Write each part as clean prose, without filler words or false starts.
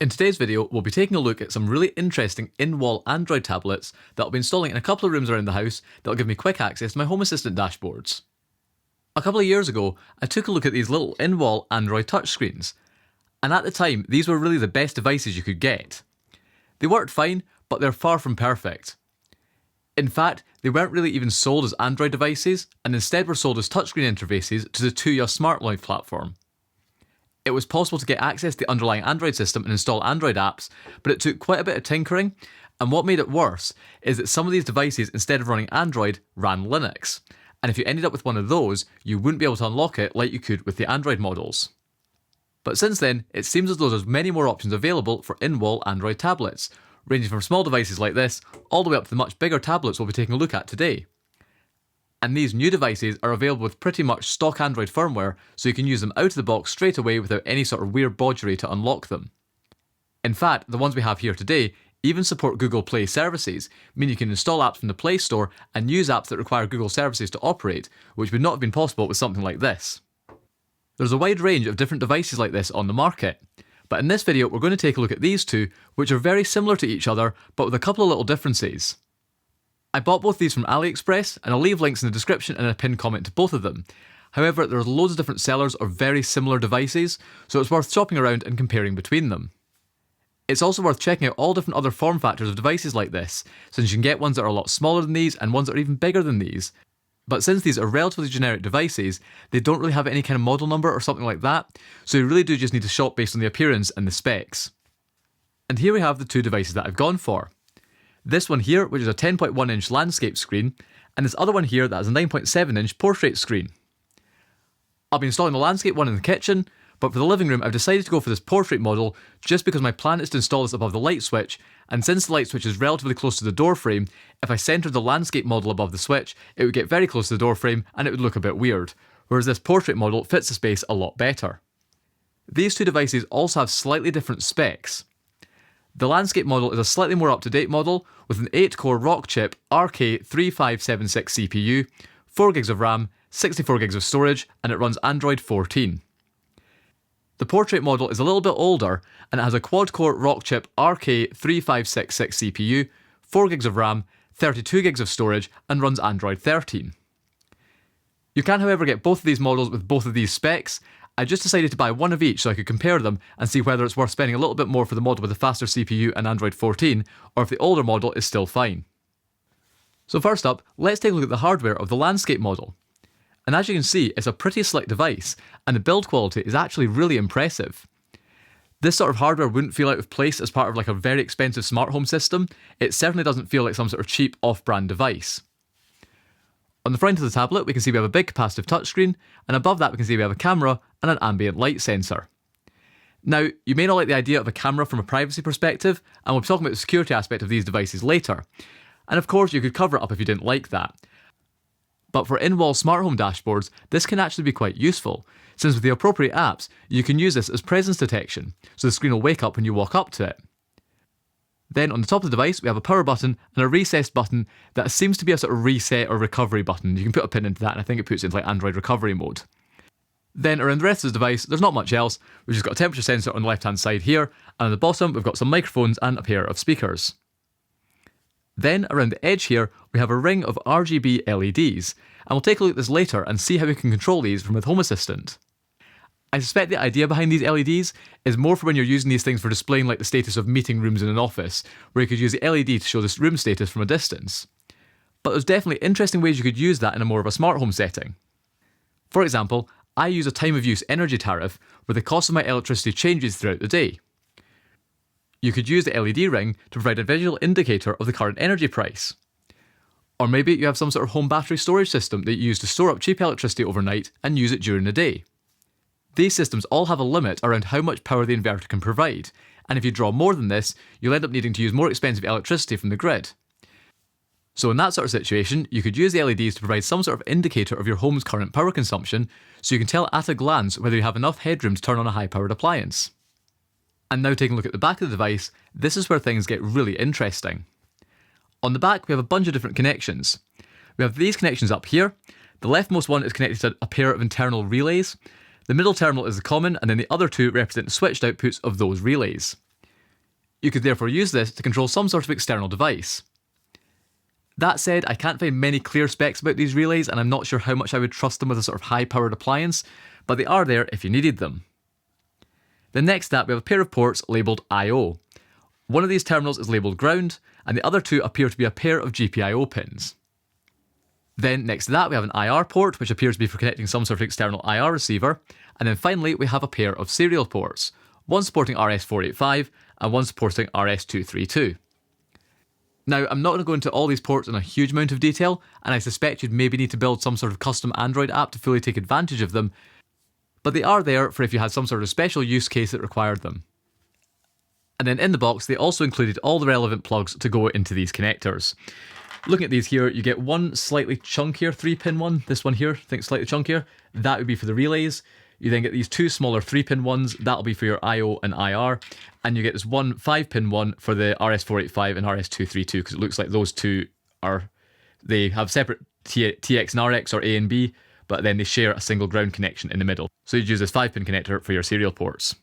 In today's video, we'll be taking a look at some really interesting in-wall Android tablets that I'll be installing in a couple of rooms around the house that'll give me quick access to my Home Assistant dashboards. A couple of years ago, I took a look at these little in-wall Android touchscreens, and at the time, these were really the best devices you could get. They worked fine, but they're far from perfect. In fact, they weren't really even sold as Android devices, and instead were sold as touchscreen interfaces to the Tuya Smart Life platform. It was possible to get access to the underlying Android system and install Android apps, but it took quite a bit of tinkering, and what made it worse is that some of these devices, instead of running Android, ran Linux. And if you ended up with one of those, you wouldn't be able to unlock it like you could with the Android models. But since then, it seems as though there's many more options available for in-wall Android tablets, ranging from small devices like this, all the way up to the much bigger tablets we'll be taking a look at today. And these new devices are available with pretty much stock Android firmware, so you can use them out of the box straight away without any sort of weird bodgery to unlock them. In fact, the ones we have here today even support Google Play services, meaning you can install apps from the Play Store and use apps that require Google services to operate, which would not have been possible with something like this. There's a wide range of different devices like this on the market, but in this video we're going to take a look at these two, which are very similar to each other, but with a couple of little differences. I bought both these from AliExpress, and I'll leave links in the description and a pinned comment to both of them. However, there's loads of different sellers of very similar devices, so it's worth shopping around and comparing between them. It's also worth checking out all different other form factors of devices like this, since you can get ones that are a lot smaller than these and ones that are even bigger than these. But since these are relatively generic devices, they don't really have any kind of model number or something like that, so you really do just need to shop based on the appearance and the specs. And here we have the two devices that I've gone for. This one here, which is a 10.1 inch landscape screen, and this other one here that has a 9.7 inch portrait screen. I'll be installing the landscape one in the kitchen, but for the living room I've decided to go for this portrait model just because my plan is to install this above the light switch, and since the light switch is relatively close to the door frame, if I centred the landscape model above the switch, it would get very close to the door frame and it would look a bit weird, whereas this portrait model fits the space a lot better. These two devices also have slightly different specs. The landscape model is a slightly more up-to-date model with an 8-core Rockchip RK3576 CPU, 4GB of RAM, 64GB of storage, and it runs Android 14. The portrait model is a little bit older and it has a quad-core Rockchip RK3566 CPU, 4GB of RAM, 32GB of storage, and runs Android 13. You can, however, get both of these models with both of these specs. I just decided to buy one of each so I could compare them and see whether it's worth spending a little bit more for the model with the faster CPU and Android 14, or if the older model is still fine. So first up, let's take a look at the hardware of the landscape model. And as you can see, it's a pretty slick device, and the build quality is actually really impressive. This sort of hardware wouldn't feel out of place as part of like a very expensive smart home system. It certainly doesn't feel like some sort of cheap off-brand device. On the front of the tablet, we can see we have a big capacitive touchscreen, and above that we can see we have a camera and an ambient light sensor. Now, you may not like the idea of a camera from a privacy perspective, and we'll be talking about the security aspect of these devices later. And of course, you could cover it up if you didn't like that. But for in-wall smart home dashboards, this can actually be quite useful, since with the appropriate apps, you can use this as presence detection, so the screen will wake up when you walk up to it. Then on the top of the device, we have a power button and a recess button that seems to be a sort of reset or recovery button. You can put a pin into that, and I think it puts it into like Android recovery mode. Then around the rest of the device, there's not much else. We've just got a temperature sensor on the left hand side here, and on the bottom we've got some microphones and a pair of speakers. Then around the edge here, we have a ring of RGB LEDs, and we'll take a look at this later and see how we can control these from the Home Assistant. I suspect the idea behind these LEDs is more for when you're using these things for displaying like the status of meeting rooms in an office, where you could use the LED to show this room status from a distance. But there's definitely interesting ways you could use that in a more of a smart home setting. For example, I use a time of use energy tariff where the cost of my electricity changes throughout the day. You could use the LED ring to provide a visual indicator of the current energy price. Or maybe you have some sort of home battery storage system that you use to store up cheap electricity overnight and use it during the day. These systems all have a limit around how much power the inverter can provide, and if you draw more than this, you'll end up needing to use more expensive electricity from the grid. So in that sort of situation, you could use the LEDs to provide some sort of indicator of your home's current power consumption, so you can tell at a glance whether you have enough headroom to turn on a high-powered appliance. And now taking a look at the back of the device, this is where things get really interesting. On the back we have a bunch of different connections. We have these connections up here. The leftmost one is connected to a pair of internal relays. The middle terminal is the common, and then the other two represent the switched outputs of those relays. You could therefore use this to control some sort of external device. That said, I can't find many clear specs about these relays, and I'm not sure how much I would trust them with a sort of high-powered appliance, but they are there if you needed them. Then next to that, we have a pair of ports labelled I/O. One of these terminals is labelled ground, and the other two appear to be a pair of GPIO pins. Then next to that, we have an IR port, which appears to be for connecting some sort of external IR receiver. And then finally, we have a pair of serial ports, one supporting RS485 and one supporting RS232. Now, I'm not going to go into all these ports in a huge amount of detail, and I suspect you'd maybe need to build some sort of custom Android app to fully take advantage of them, but they are there for if you had some sort of special use case that required them. And then in the box, they also included all the relevant plugs to go into these connectors. Looking at these here, you get one slightly chunkier 3-pin one, this one here, I think slightly chunkier, that would be for the relays. You then get these two smaller 3-pin ones, that'll be for your I/O and IR, and you get this one 5-pin one for the RS485 and RS232, because it looks like those two they have separate TX and RX or A and B, but then they share a single ground connection in the middle. So you'd use this 5-pin connector for your serial ports.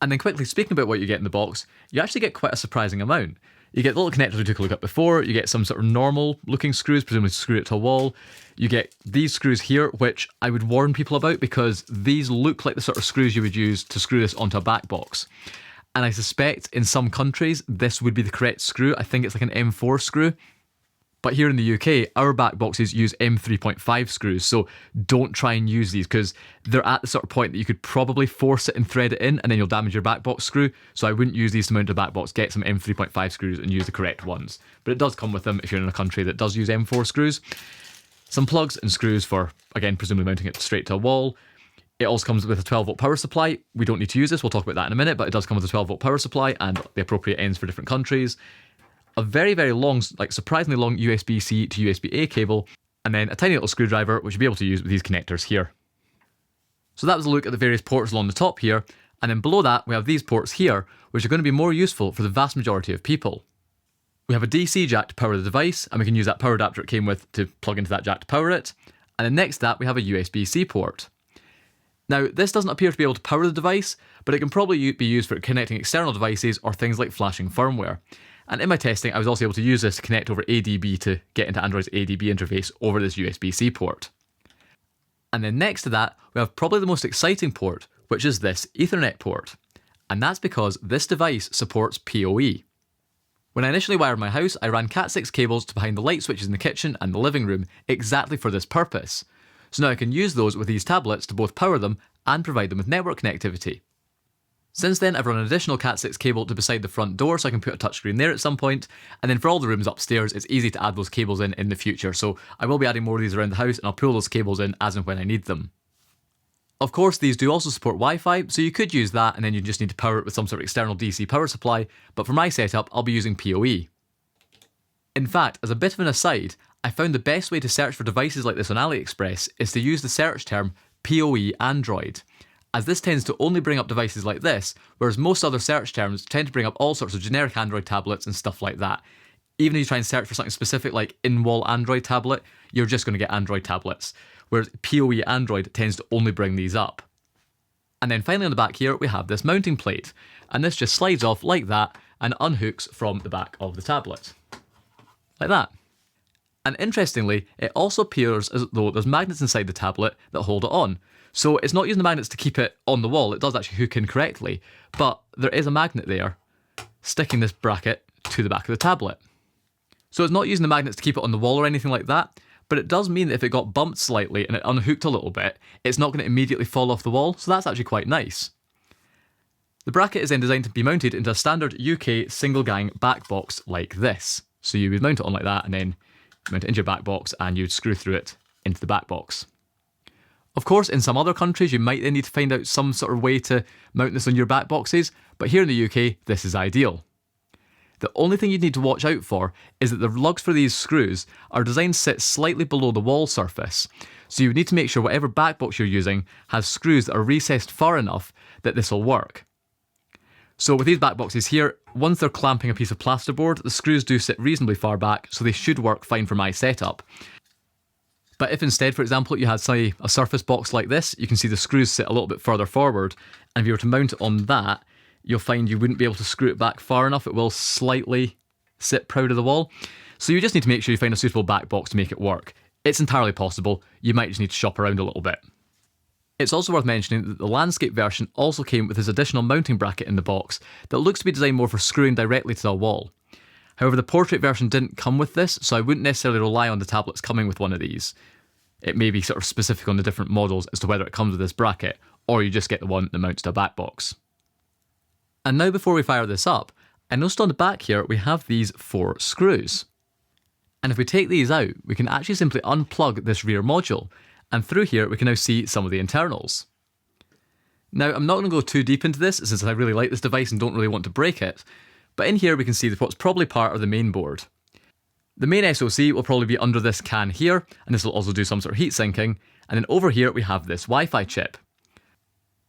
And then quickly speaking about what you get in the box, you actually get quite a surprising amount. You get the little connectors we took a look at before, you get some sort of normal looking screws, presumably to screw it to a wall. You get these screws here, which I would warn people about because these look like the sort of screws you would use to screw this onto a back box. And I suspect in some countries this would be the correct screw. I think it's like an M4 screw. But here in the UK, our back boxes use M3.5 screws, so don't try and use these because they're at the sort of point that you could probably force it and thread it in and then you'll damage your back box screw. So I wouldn't use these to mount a back box, get some M3.5 screws and use the correct ones. But it does come with them if you're in a country that does use M4 screws. Some plugs and screws for, again, presumably mounting it straight to a wall. It also comes with a 12-volt power supply. We don't need to use this, we'll talk about that in a minute, but it does come with a 12-volt power supply and the appropriate ends for different countries. A very, very long, like surprisingly long USB-C to USB-A cable, and then a tiny little screwdriver which you'll be able to use with these connectors here. So that was a look at the various ports along the top here, and then below that we have these ports here, which are going to be more useful for the vast majority of people. We have a DC jack to power the device, and we can use that power adapter it came with to plug into that jack to power it, and then next to that we have a USB-C port. Now, this doesn't appear to be able to power the device, but it can probably be used for connecting external devices or things like flashing firmware. And in my testing, I was also able to use this to connect over ADB to get into Android's ADB interface over this USB-C port. And then next to that, we have probably the most exciting port, which is this Ethernet port. And that's because this device supports PoE. When I initially wired my house, I ran Cat6 cables to behind the light switches in the kitchen and the living room exactly for this purpose. So now I can use those with these tablets to both power them and provide them with network connectivity. Since then, I've run an additional Cat6 cable to beside the front door so I can put a touchscreen there at some point, and then for all the rooms upstairs, it's easy to add those cables in the future, so I will be adding more of these around the house and I'll pull those cables in as and when I need them. Of course, these do also support Wi-Fi, so you could use that and then you just need to power it with some sort of external DC power supply, but for my setup, I'll be using PoE. In fact, as a bit of an aside, I found the best way to search for devices like this on AliExpress is to use the search term PoE Android, as this tends to only bring up devices like this, whereas most other search terms tend to bring up all sorts of generic Android tablets and stuff like that. Even if you try and search for something specific like in-wall Android tablet, you're just going to get Android tablets, whereas PoE Android tends to only bring these up. And then finally on the back here, we have this mounting plate, and this just slides off like that and unhooks from the back of the tablet. Like that. And interestingly, it also appears as though there's magnets inside the tablet that hold it on. So it's not using the magnets to keep it on the wall, it does actually hook in correctly, but there is a magnet there sticking this bracket to the back of the tablet. So it's not using the magnets to keep it on the wall or anything like that, but it does mean that if it got bumped slightly and it unhooked a little bit, it's not going to immediately fall off the wall, so that's actually quite nice. The bracket is then designed to be mounted into a standard UK single gang back box like this. So you would mount it on like that and then mount it into your back box and you'd screw through it into the back box. Of course, in some other countries, you might then need to find out some sort of way to mount this on your back boxes, but here in the UK, this is ideal. The only thing you need to watch out for is that the lugs for these screws are designed to sit slightly below the wall surface, so you need to make sure whatever back box you're using has screws that are recessed far enough that this will work. So with these back boxes here, once they're clamping a piece of plasterboard, the screws do sit reasonably far back, so they should work fine for my setup. But if instead, for example, you had, say, a surface box like this, you can see the screws sit a little bit further forward, and if you were to mount it on that, you'll find you wouldn't be able to screw it back far enough. It will slightly sit proud of the wall. So you just need to make sure you find a suitable back box to make it work. It's entirely possible. You might just need to shop around a little bit. It's also worth mentioning that the landscape version also came with this additional mounting bracket in the box that looks to be designed more for screwing directly to the wall. However, the portrait version didn't come with this, so I wouldn't necessarily rely on the tablets coming with one of these. It may be sort of specific on the different models as to whether it comes with this bracket, or you just get the one that mounts to a back box. And now before we fire this up, I noticed on the back here we have these 4 screws. And if we take these out, we can actually simply unplug this rear module, and through here we can now see some of the internals. Now I'm not going to go too deep into this since I really like this device and don't really want to break it, but in here we can see what's probably part of the main board. The main SoC will probably be under this can here, and this will also do some sort of heat sinking, and then over here we have this Wi-Fi chip.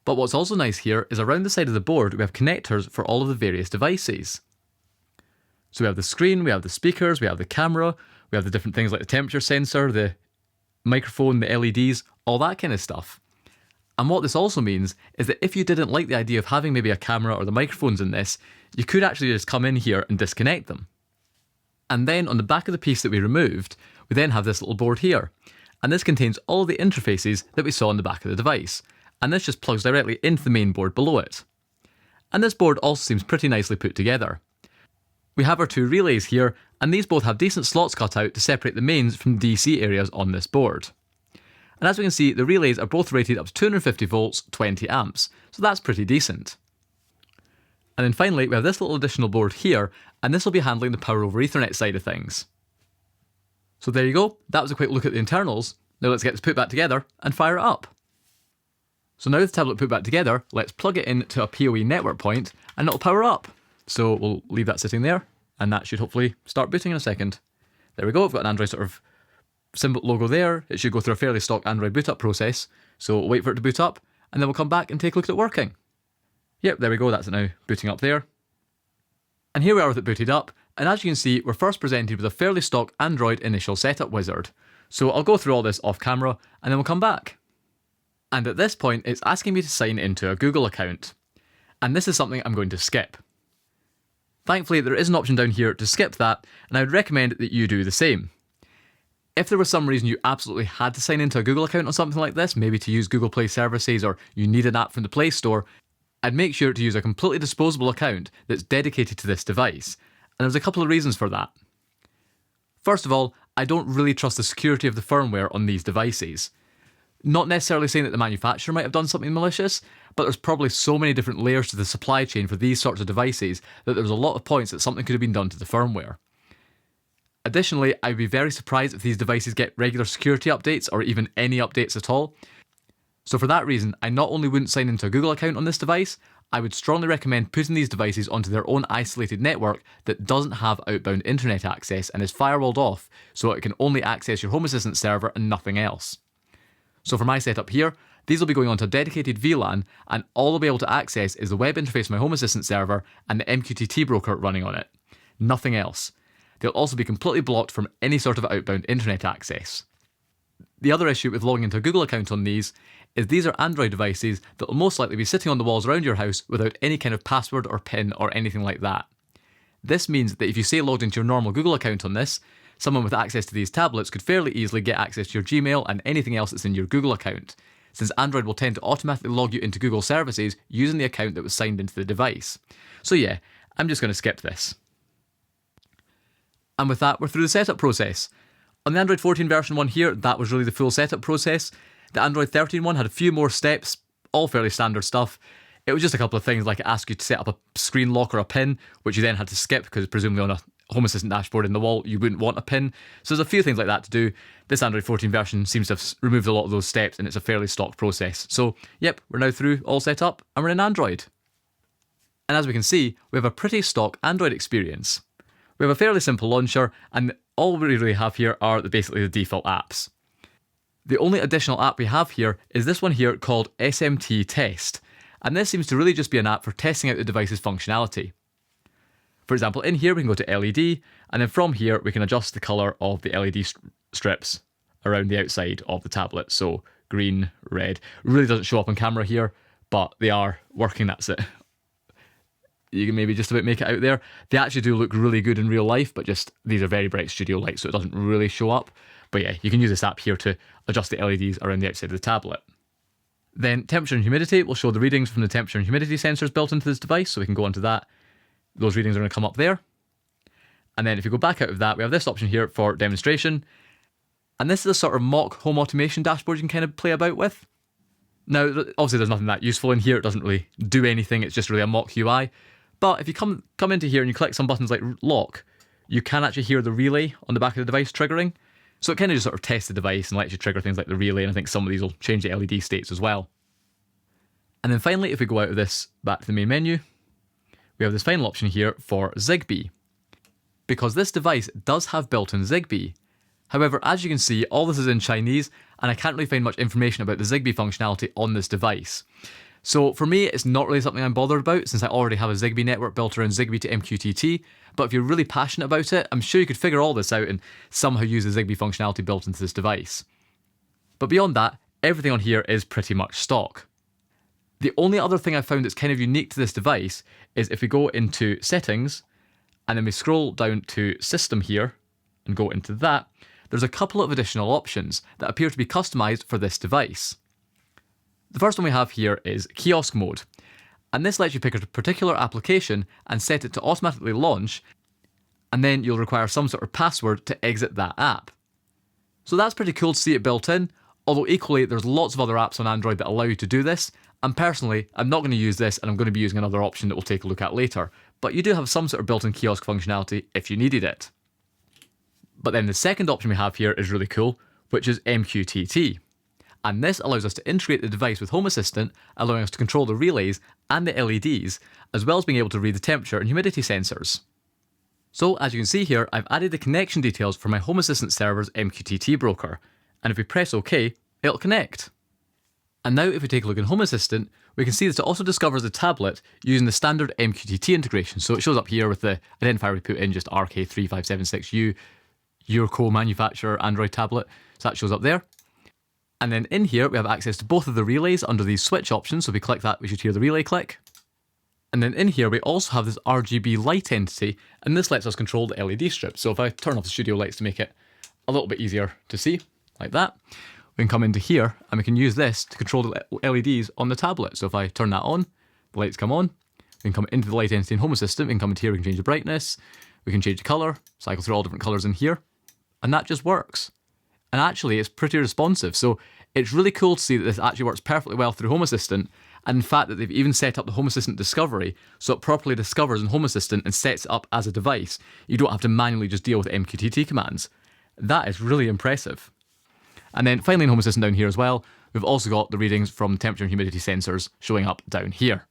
But what's also nice here is around the side of the board we have connectors for all of the various devices. So we have the screen, we have the speakers, we have the camera, we have the different things like the temperature sensor, the microphone, the LEDs, all that kind of stuff. And what this also means is that if you didn't like the idea of having maybe a camera or the microphones in this, you could actually just come in here and disconnect them. And then on the back of the piece that we removed, we then have this little board here. And this contains all of the interfaces that we saw on the back of the device. And this just plugs directly into the main board below it. And this board also seems pretty nicely put together. We have our 2 relays here, and these both have decent slots cut out to separate the mains from DC areas on this board. And as we can see, the relays are both rated up to 250 volts, 20 amps, so that's pretty decent. And then finally, we have this little additional board here, and this will be handling the power over Ethernet side of things. So there you go, that was a quick look at the internals. Now let's get this put back together and fire it up. So now with the tablet put back together, let's plug it into a PoE network point, and it'll power up. So we'll leave that sitting there, and that should hopefully start booting in a second. There we go, I've got an Android sort of symbol logo there. It should go through a fairly stock Android boot up process, so we'll wait for it to boot up, and then we'll come back and take a look at it working. Yep, there we go, that's it now booting up there. And here we are with it booted up, and as you can see, we're first presented with a fairly stock Android initial setup wizard. So I'll go through all this off camera, and then we'll come back. And at this point, it's asking me to sign into a Google account. And this is something I'm going to skip. Thankfully, there is an option down here to skip that, and I would recommend that you do the same. If there was some reason you absolutely had to sign into a Google account on something like this, maybe to use Google Play services or you need an app from the Play Store, I'd make sure to use a completely disposable account that's dedicated to this device. And there's a couple of reasons for that. First of all, I don't really trust the security of the firmware on these devices. Not necessarily saying that the manufacturer might have done something malicious, but there's probably so many different layers to the supply chain for these sorts of devices that there's a lot of points that something could have been done to the firmware. Additionally, I'd be very surprised if these devices get regular security updates or even any updates at all. So for that reason, I not only wouldn't sign into a Google account on this device, I would strongly recommend putting these devices onto their own isolated network that doesn't have outbound internet access and is firewalled off so it can only access your Home Assistant server and nothing else. So for my setup here, these will be going onto a dedicated VLAN, and all they'll be able to access is the web interface of my Home Assistant server and the MQTT broker running on it. Nothing else. They'll also be completely blocked from any sort of outbound internet access. The other issue with logging into a Google account on these is these are Android devices that will most likely be sitting on the walls around your house without any kind of password or PIN or anything like that. This means that if you say logged into your normal Google account on this, someone with access to these tablets could fairly easily get access to your Gmail and anything else that's in your Google account, since Android will tend to automatically log you into Google services using the account that was signed into the device. So yeah, I'm just going to skip this. And with that, we're through the setup process. On the Android 14 version 1 here, that was really the full setup process. The Android 13 one had a few more steps, all fairly standard stuff. It was just a couple of things like it asked you to set up a screen lock or a PIN, which you then had to skip because presumably on a Home Assistant dashboard in the wall, you wouldn't want a PIN. So there's a few things like that to do. This Android 14 version seems to have removed a lot of those steps, and it's a fairly stock process. So yep, we're now through, all set up, and we're in Android. And as we can see, we have a pretty stock Android experience. We have a fairly simple launcher, and all we really have here are basically the default apps. The only additional app we have here is this one here called SMT Test, and this seems to really just be an app for testing out the device's functionality. For example, in here we can go to LED, and then from here we can adjust the colour of the LED strips around the outside of the tablet. So green, red. Really doesn't show up on camera here, but they are working, that's it. You can maybe just about make it out there. They actually do look really good in real life, but just these are very bright studio lights, so it doesn't really show up. But yeah, you can use this app here to adjust the LEDs around the outside of the tablet. Then temperature and humidity will show the readings from the temperature and humidity sensors built into this device, so we can go onto that. Those readings are going to come up there. And then if you go back out of that, we have this option here for demonstration. And this is a sort of mock home automation dashboard you can kind of play about with. Now, obviously there's nothing that useful in here. It doesn't really do anything. It's just really a mock UI. But if you come into here and you click some buttons like lock, you can actually hear the relay on the back of the device triggering. So it kind of just sort of tests the device and lets you trigger things like the relay, and I think some of these will change the LED states as well. And then finally, if we go out of this back to the main menu, we have this final option here for Zigbee. Because this device does have built-in Zigbee. However, as you can see, all this is in Chinese, and I can't really find much information about the Zigbee functionality on this device. So for me, it's not really something I'm bothered about, since I already have a Zigbee network built around Zigbee to MQTT. But if you're really passionate about it, I'm sure you could figure all this out and somehow use the Zigbee functionality built into this device. But beyond that, everything on here is pretty much stock. The only other thing I've found that's kind of unique to this device is if we go into settings, and then we scroll down to system here, and go into that, there's a couple of additional options that appear to be customized for this device. The first one we have here is Kiosk mode, and this lets you pick a particular application and set it to automatically launch, and then you'll require some sort of password to exit that app. So that's pretty cool to see it built in, although equally there's lots of other apps on Android that allow you to do this, and personally I'm not going to use this, and I'm going to be using another option that we'll take a look at later, but you do have some sort of built-in kiosk functionality if you needed it. But then the second option we have here is really cool, which is MQTT. And this allows us to integrate the device with Home Assistant, allowing us to control the relays and the LEDs, as well as being able to read the temperature and humidity sensors. So as you can see here, I've added the connection details for my Home Assistant server's MQTT broker, and if we press OK, it'll connect. And now if we take a look in Home Assistant, we can see that it also discovers the tablet using the standard MQTT integration. So it shows up here with the identifier we put in, just RK3576U, your co-manufacturer Android tablet, so that shows up there. And then in here we have access to both of the relays under these switch options, so if we click that we should hear the relay click. And then in here we also have this RGB light entity, and this lets us control the LED strip. So if I turn off the studio lights to make it a little bit easier to see, like that, we can come into here and we can use this to control the LEDs on the tablet. So if I turn that on, the lights come on, we can come into the light entity in Home Assistant, we can come into here, we can change the brightness, we can change the colour, cycle through all different colours in here, and that just works. And actually it's pretty responsive, so it's really cool to see that this actually works perfectly well through Home Assistant, and in fact that they've even set up the Home Assistant discovery so it properly discovers in Home Assistant and sets it up as a device. You don't have to manually just deal with MQTT commands. That is really impressive. And then finally in Home Assistant down here as well, we've also got the readings from temperature and humidity sensors showing up down here.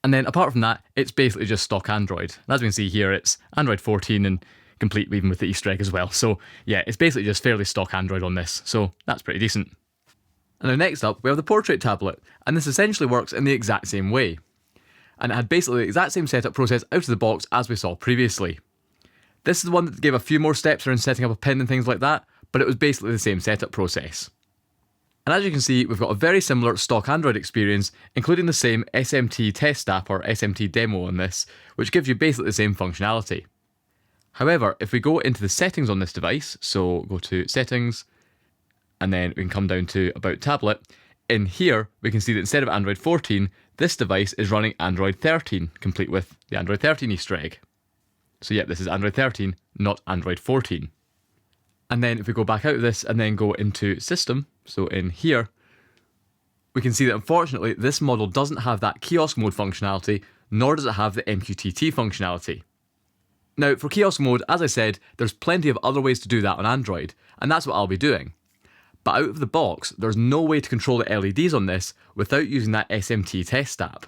And then apart from that, it's basically just stock Android. And as we can see here, it's Android 14 and complete even with the Easter egg as well. So yeah, it's basically just fairly stock Android on this. So that's pretty decent. And then next up, we have the portrait tablet. And this essentially works in the exact same way. And it had basically the exact same setup process out of the box as we saw previously. This is the one that gave a few more steps around setting up a pin and things like that, but it was basically the same setup process. And as you can see, we've got a very similar stock Android experience, including the same SMT test app or SMT demo on this, which gives you basically the same functionality. However, if we go into the settings on this device, so go to settings, and then we can come down to about tablet, in here we can see that instead of Android 14, this device is running Android 13, complete with the Android 13 Easter egg. So yeah, this is Android 13, not Android 14. And then if we go back out of this and then go into system, so in here, we can see that unfortunately this model doesn't have that kiosk mode functionality, nor does it have the MQTT functionality. Now for kiosk mode, as I said, there's plenty of other ways to do that on Android, and that's what I'll be doing. But out of the box, there's no way to control the LEDs on this without using that SMT test app.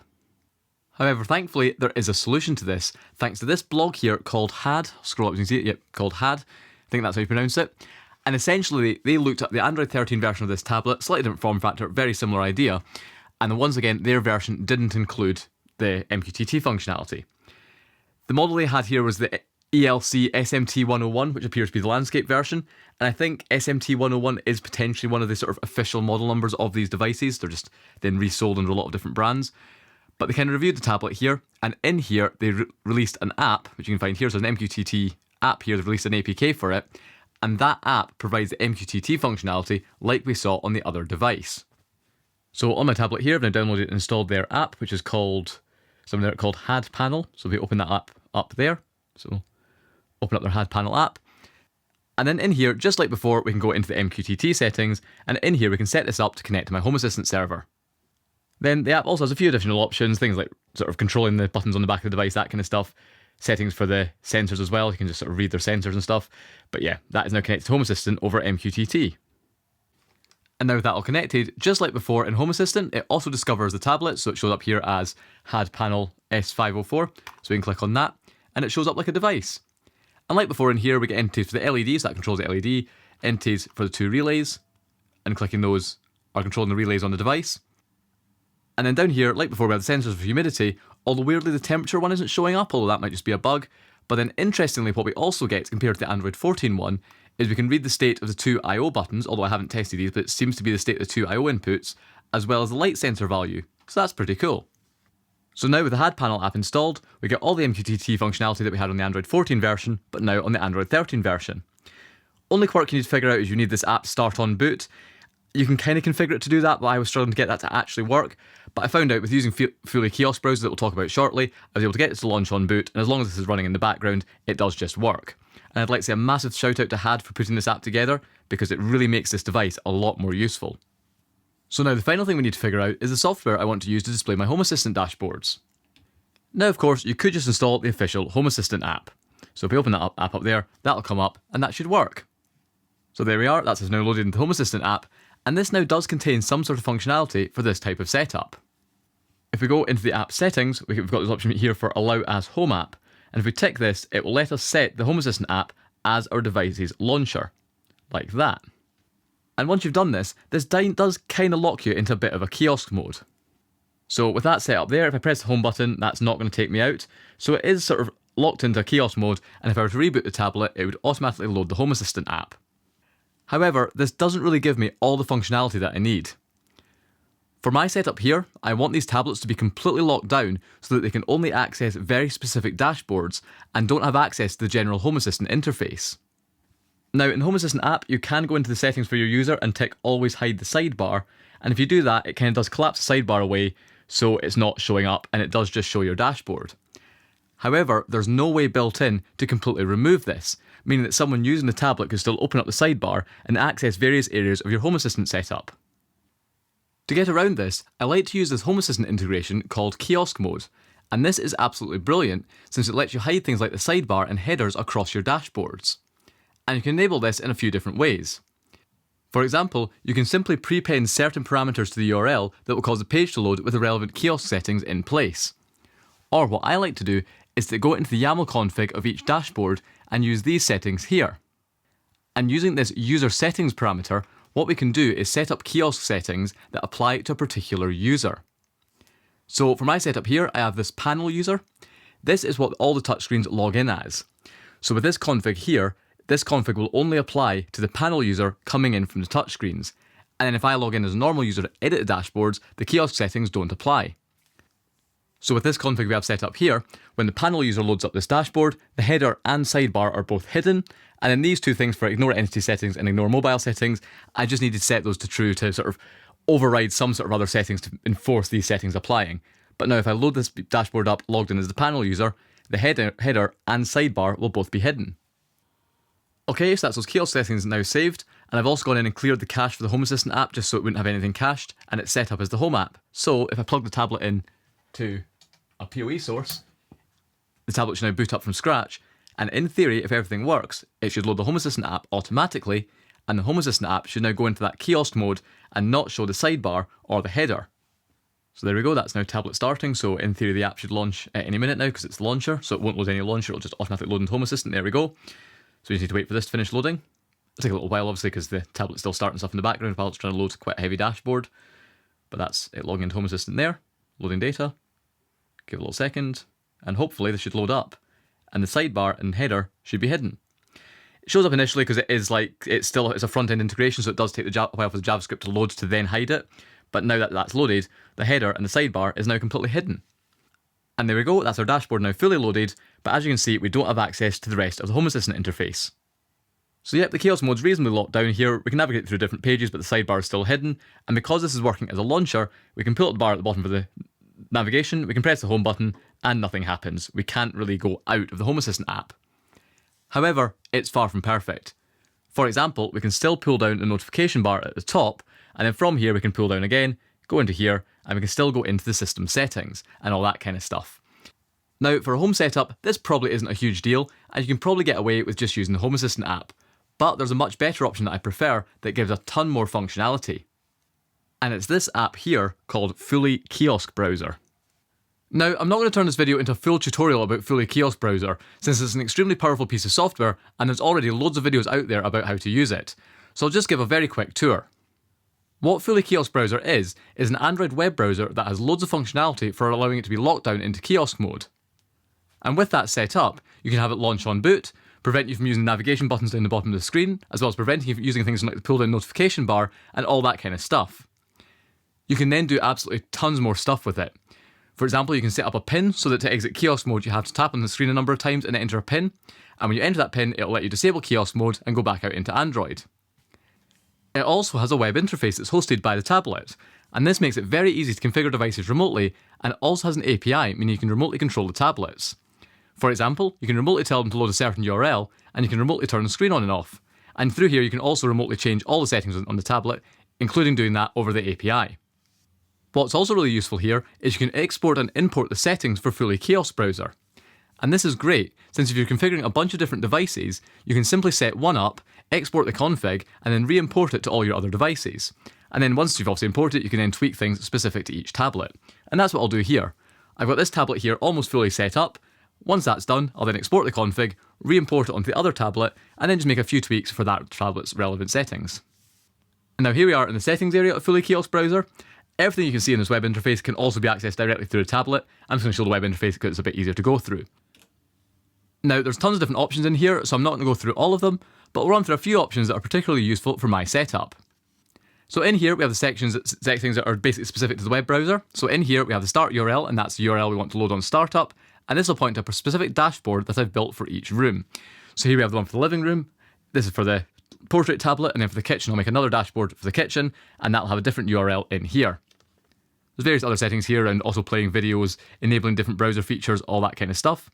However, thankfully, there is a solution to this, thanks to this blog here called HAD. Scroll up, you can see it, yep, called HAD. I think that's how you pronounce it. And essentially, they looked at the Android 13 version of this tablet, slightly different form factor, very similar idea. And once again, their version didn't include the MQTT functionality. The model they had here was the ELC SMT 101, which appears to be the landscape version. And I think SMT 101 is potentially one of the sort of official model numbers of these devices. They're just then resold under a lot of different brands. But they kind of reviewed the tablet here, and in here they released an app, which you can find here. So there's an MQTT app here. They've released an APK for it, and that app provides the MQTT functionality like we saw on the other device. So on my tablet here, I've now downloaded and installed their app, which is called something there called HAD Panel. So we open that up there. So open up their HAD Panel app. And then in here, just like before, we can go into the MQTT settings, and in here we can set this up to connect to my Home Assistant server. Then the app also has a few additional options, things like sort of controlling the buttons on the back of the device, that kind of stuff. Settings for the sensors as well, you can just sort of read their sensors and stuff. But yeah, that is now connected to Home Assistant over MQTT. And now with that all connected, just like before in Home Assistant, it also discovers the tablet, so it shows up here as HAD Panel S504, so we can click on that, and it shows up like a device. And like before in here, we get entities for the LED, so that controls the LED, entities for the two relays, and clicking those are controlling the relays on the device. And then down here, like before, we have the sensors for humidity, although weirdly the temperature one isn't showing up, although that might just be a bug. But then interestingly, what we also get compared to the Android 14 one is we can read the state of the two I/O buttons, although I haven't tested these, but it seems to be the state of the two I/O inputs, as well as the light sensor value, so that's pretty cool. So now with the HAD Panel app installed, we get all the MQTT functionality that we had on the Android 14 version, but now on the Android 13 version. Only quirk you need to figure out is you need this app to start on boot. You can kind of configure it to do that, but I was struggling to get that to actually work. But I found out with using fully Kiosk Browser that we'll talk about shortly, I was able to get it to launch on boot, and as long as this is running in the background, it does just work. And I'd like to say a massive shout out to HAD for putting this app together, because it really makes this device a lot more useful. So now the final thing we need to figure out is the software I want to use to display my Home Assistant dashboards. Now of course, you could just install the official Home Assistant app. So if we open that app up there, that'll come up, and that should work. So there we are, that's now loaded into the Home Assistant app, and this now does contain some sort of functionality for this type of setup. If we go into the app settings, we've got this option here for Allow as Home App, and if we tick this, it will let us set the Home Assistant app as our device's launcher, like that. And once you've done this does kind of lock you into a bit of a kiosk mode. So with that set up there, if I press the home button, that's not going to take me out. So it is sort of locked into a kiosk mode, and if I were to reboot the tablet, it would automatically load the Home Assistant app. However, this doesn't really give me all the functionality that I need. For my setup here, I want these tablets to be completely locked down so that they can only access very specific dashboards and don't have access to the general Home Assistant interface. Now in the Home Assistant app, you can go into the settings for your user and tick Always Hide the Sidebar, and if you do that, it kind of does collapse the sidebar away so it's not showing up and it does just show your dashboard. However, there's no way built in to completely remove this, meaning that someone using the tablet could still open up the sidebar and access various areas of your Home Assistant setup. To get around this, I like to use this Home Assistant integration called Kiosk Mode, and this is absolutely brilliant since it lets you hide things like the sidebar and headers across your dashboards. And you can enable this in a few different ways. For example, you can simply prepend certain parameters to the URL that will cause the page to load with the relevant kiosk settings in place. Or what I like to do is to go into the YAML config of each dashboard and use these settings here. And using this user settings parameter, what we can do is set up kiosk settings that apply to a particular user. So for my setup here, I have this panel user. This is what all the touchscreens log in as. So with this config here, this config will only apply to the panel user coming in from the touchscreens. And then if I log in as a normal user to edit the dashboards, the kiosk settings don't apply. So with this config we have set up here, when the panel user loads up this dashboard, the header and sidebar are both hidden, and then these two things for ignore entity settings and ignore mobile settings, I just need to set those to true to sort of override some sort of other settings to enforce these settings applying. But now if I load this dashboard up logged in as the panel user, the header and sidebar will both be hidden. Okay, so that's those kiosk settings now saved, and I've also gone in and cleared the cache for the Home Assistant app just so it wouldn't have anything cached, and it's set up as the Home app. So if I plug the tablet in to a PoE source, the tablet should now boot up from scratch, and in theory, if everything works, it should load the Home Assistant app automatically, and the Home Assistant app should now go into that kiosk mode and not show the sidebar or the header. So there we go, that's now tablet starting, so in theory the app should launch at any minute now because it's the launcher, so it won't load any launcher, it'll just automatically load into Home Assistant, there we go. So you just need to wait for this to finish loading. It'll take a little while obviously because the tablet's still starting stuff in the background while it's trying to load quite a heavy dashboard. But that's it logging into Home Assistant there, loading data. Give it a little second, and hopefully this should load up. And the sidebar and header should be hidden. It shows up initially because it's a front-end integration, so it does take a while for the JavaScript to load to then hide it. but now that that's loaded, the header and the sidebar is now completely hidden. And there we go, that's our dashboard now fully loaded, but as you can see, we don't have access to the rest of the Home Assistant interface. So yep, the Kiosk mode's reasonably locked down here. We can navigate through different pages, but the sidebar is still hidden. And because this is working as a launcher, we can pull up the bar at the bottom for the navigation, we can press the home button, and nothing happens. We can't really go out of the Home Assistant app. However, it's far from perfect. For example, we can still pull down the notification bar at the top, and then from here we can pull down again, go into here, and we can still go into the system settings and all that kind of stuff. Now, for a home setup, this probably isn't a huge deal, and you can probably get away with just using the Home Assistant app. But there's a much better option that I prefer that gives a ton more functionality. And it's this app here called Fully Kiosk Browser. Now, I'm not going to turn this video into a full tutorial about Fully Kiosk Browser, since it's an extremely powerful piece of software and there's already loads of videos out there about how to use it. So I'll just give a very quick tour. What Fully Kiosk Browser is an Android web browser that has loads of functionality for allowing it to be locked down into kiosk mode. And with that set up, you can have it launch on boot, prevent you from using navigation buttons down the bottom of the screen, as well as preventing you from using things like the pull down notification bar and all that kind of stuff. You can then do absolutely tons more stuff with it. For example, you can set up a pin so that to exit kiosk mode you have to tap on the screen a number of times and enter a pin, and when you enter that pin it'll let you disable kiosk mode and go back out into Android. It also has a web interface that's hosted by the tablet, and this makes it very easy to configure devices remotely, and it also has an API, meaning you can remotely control the tablets. For example, you can remotely tell them to load a certain URL, and you can remotely turn the screen on and off. And through here you can also remotely change all the settings on the tablet, including doing that over the API. What's also really useful here is you can export and import the settings for Fully Kiosk Browser. And this is great, since if you're configuring a bunch of different devices, you can simply set one up, export the config, and then re-import it to all your other devices. And then once you've obviously imported it, you can then tweak things specific to each tablet. And that's what I'll do here. I've got this tablet here almost fully set up. Once that's done, I'll then export the config, re-import it onto the other tablet, and then just make a few tweaks for that tablet's relevant settings. And now here we are in the settings area of Fully Kiosk Browser. Everything you can see in this web interface can also be accessed directly through the tablet. I'm just going to show the web interface because it's a bit easier to go through. Now, there's tons of different options in here, so I'm not going to go through all of them, but we'll run through a few options that are particularly useful for my setup. So in here, we have the settings that are basically specific to the web browser. So in here, we have the start URL, and that's the URL we want to load on startup, and this will point to a specific dashboard that I've built for each room. So here we have the one for the living room, this is for the portrait tablet, and then for the kitchen, I'll make another dashboard for the kitchen, and that'll have a different URL in here. There's various other settings here, and also playing videos, enabling different browser features, all that kind of stuff.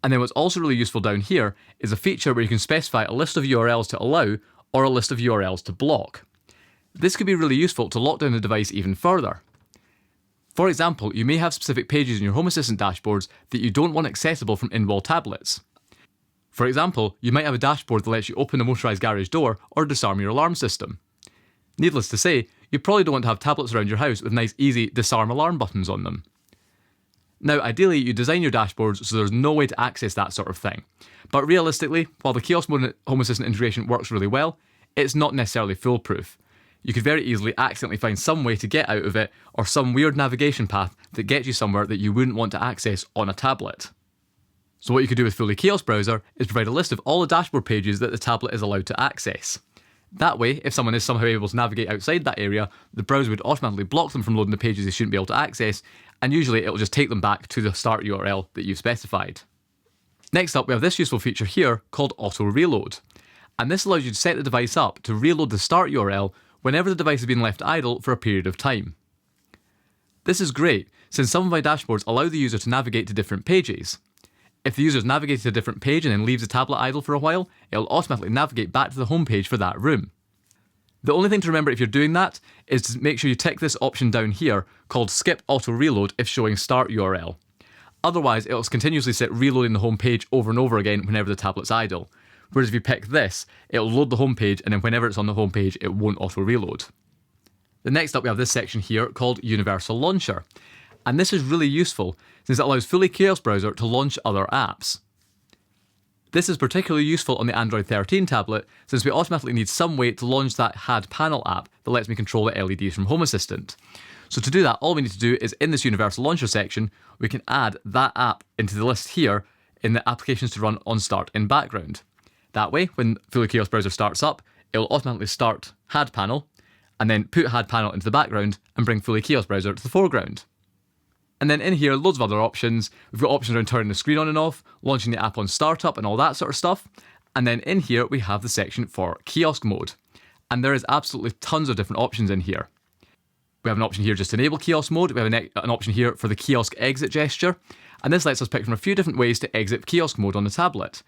And then what's also really useful down here is a feature where you can specify a list of URLs to allow, or a list of URLs to block. This could be really useful to lock down the device even further. For example, you may have specific pages in your Home Assistant dashboards that you don't want accessible from in-wall tablets. For example, you might have a dashboard that lets you open a motorised garage door or disarm your alarm system. Needless to say, you probably don't want to have tablets around your house with nice easy disarm alarm buttons on them. Now ideally you design your dashboards so there's no way to access that sort of thing, but realistically, while the Kiosk Mode Home Assistant integration works really well, it's not necessarily foolproof. You could very easily accidentally find some way to get out of it, or some weird navigation path that gets you somewhere that you wouldn't want to access on a tablet. So what you could do with Fully Kiosk Browser is provide a list of all the dashboard pages that the tablet is allowed to access. That way, if someone is somehow able to navigate outside that area, the browser would automatically block them from loading the pages they shouldn't be able to access, and usually it will just take them back to the start URL that you've specified. Next up, we have this useful feature here called Auto Reload. And this allows you to set the device up to reload the start URL whenever the device has been left idle for a period of time. This is great, since some of my dashboards allow the user to navigate to different pages. If the user has navigated to a different page and then leaves the tablet idle for a while, it'll automatically navigate back to the home page for that room. The only thing to remember if you're doing that is to make sure you tick this option down here called Skip Auto Reload if showing start URL. Otherwise, it'll continuously sit reloading the home page over and over again whenever the tablet's idle. Whereas if you pick this, it'll load the home page, and then whenever it's on the home page, it won't auto reload. Then next up, we have this section here called Universal Launcher. And this is really useful since it allows Fully Kiosk Browser to launch other apps. This is particularly useful on the Android 13 tablet since we automatically need some way to launch that HAD panel app that lets me control the LEDs from Home Assistant. So to do that, all we need to do is in this Universal Launcher section, we can add that app into the list here in the applications to run on start in background. That way, when Fully Kiosk Browser starts up, it will automatically start HAD panel, and then put HUD panel into the background and bring fully Kiosk Browser to the foreground. And then in here, loads of other options. We've got options around turning the screen on and off, launching the app on startup and all that sort of stuff. And then in here, we have the section for kiosk mode. And there is absolutely tons of different options in here. We have an option here just to enable kiosk mode. We have an option here for the kiosk exit gesture. And this lets us pick from a few different ways to exit kiosk mode on the tablet.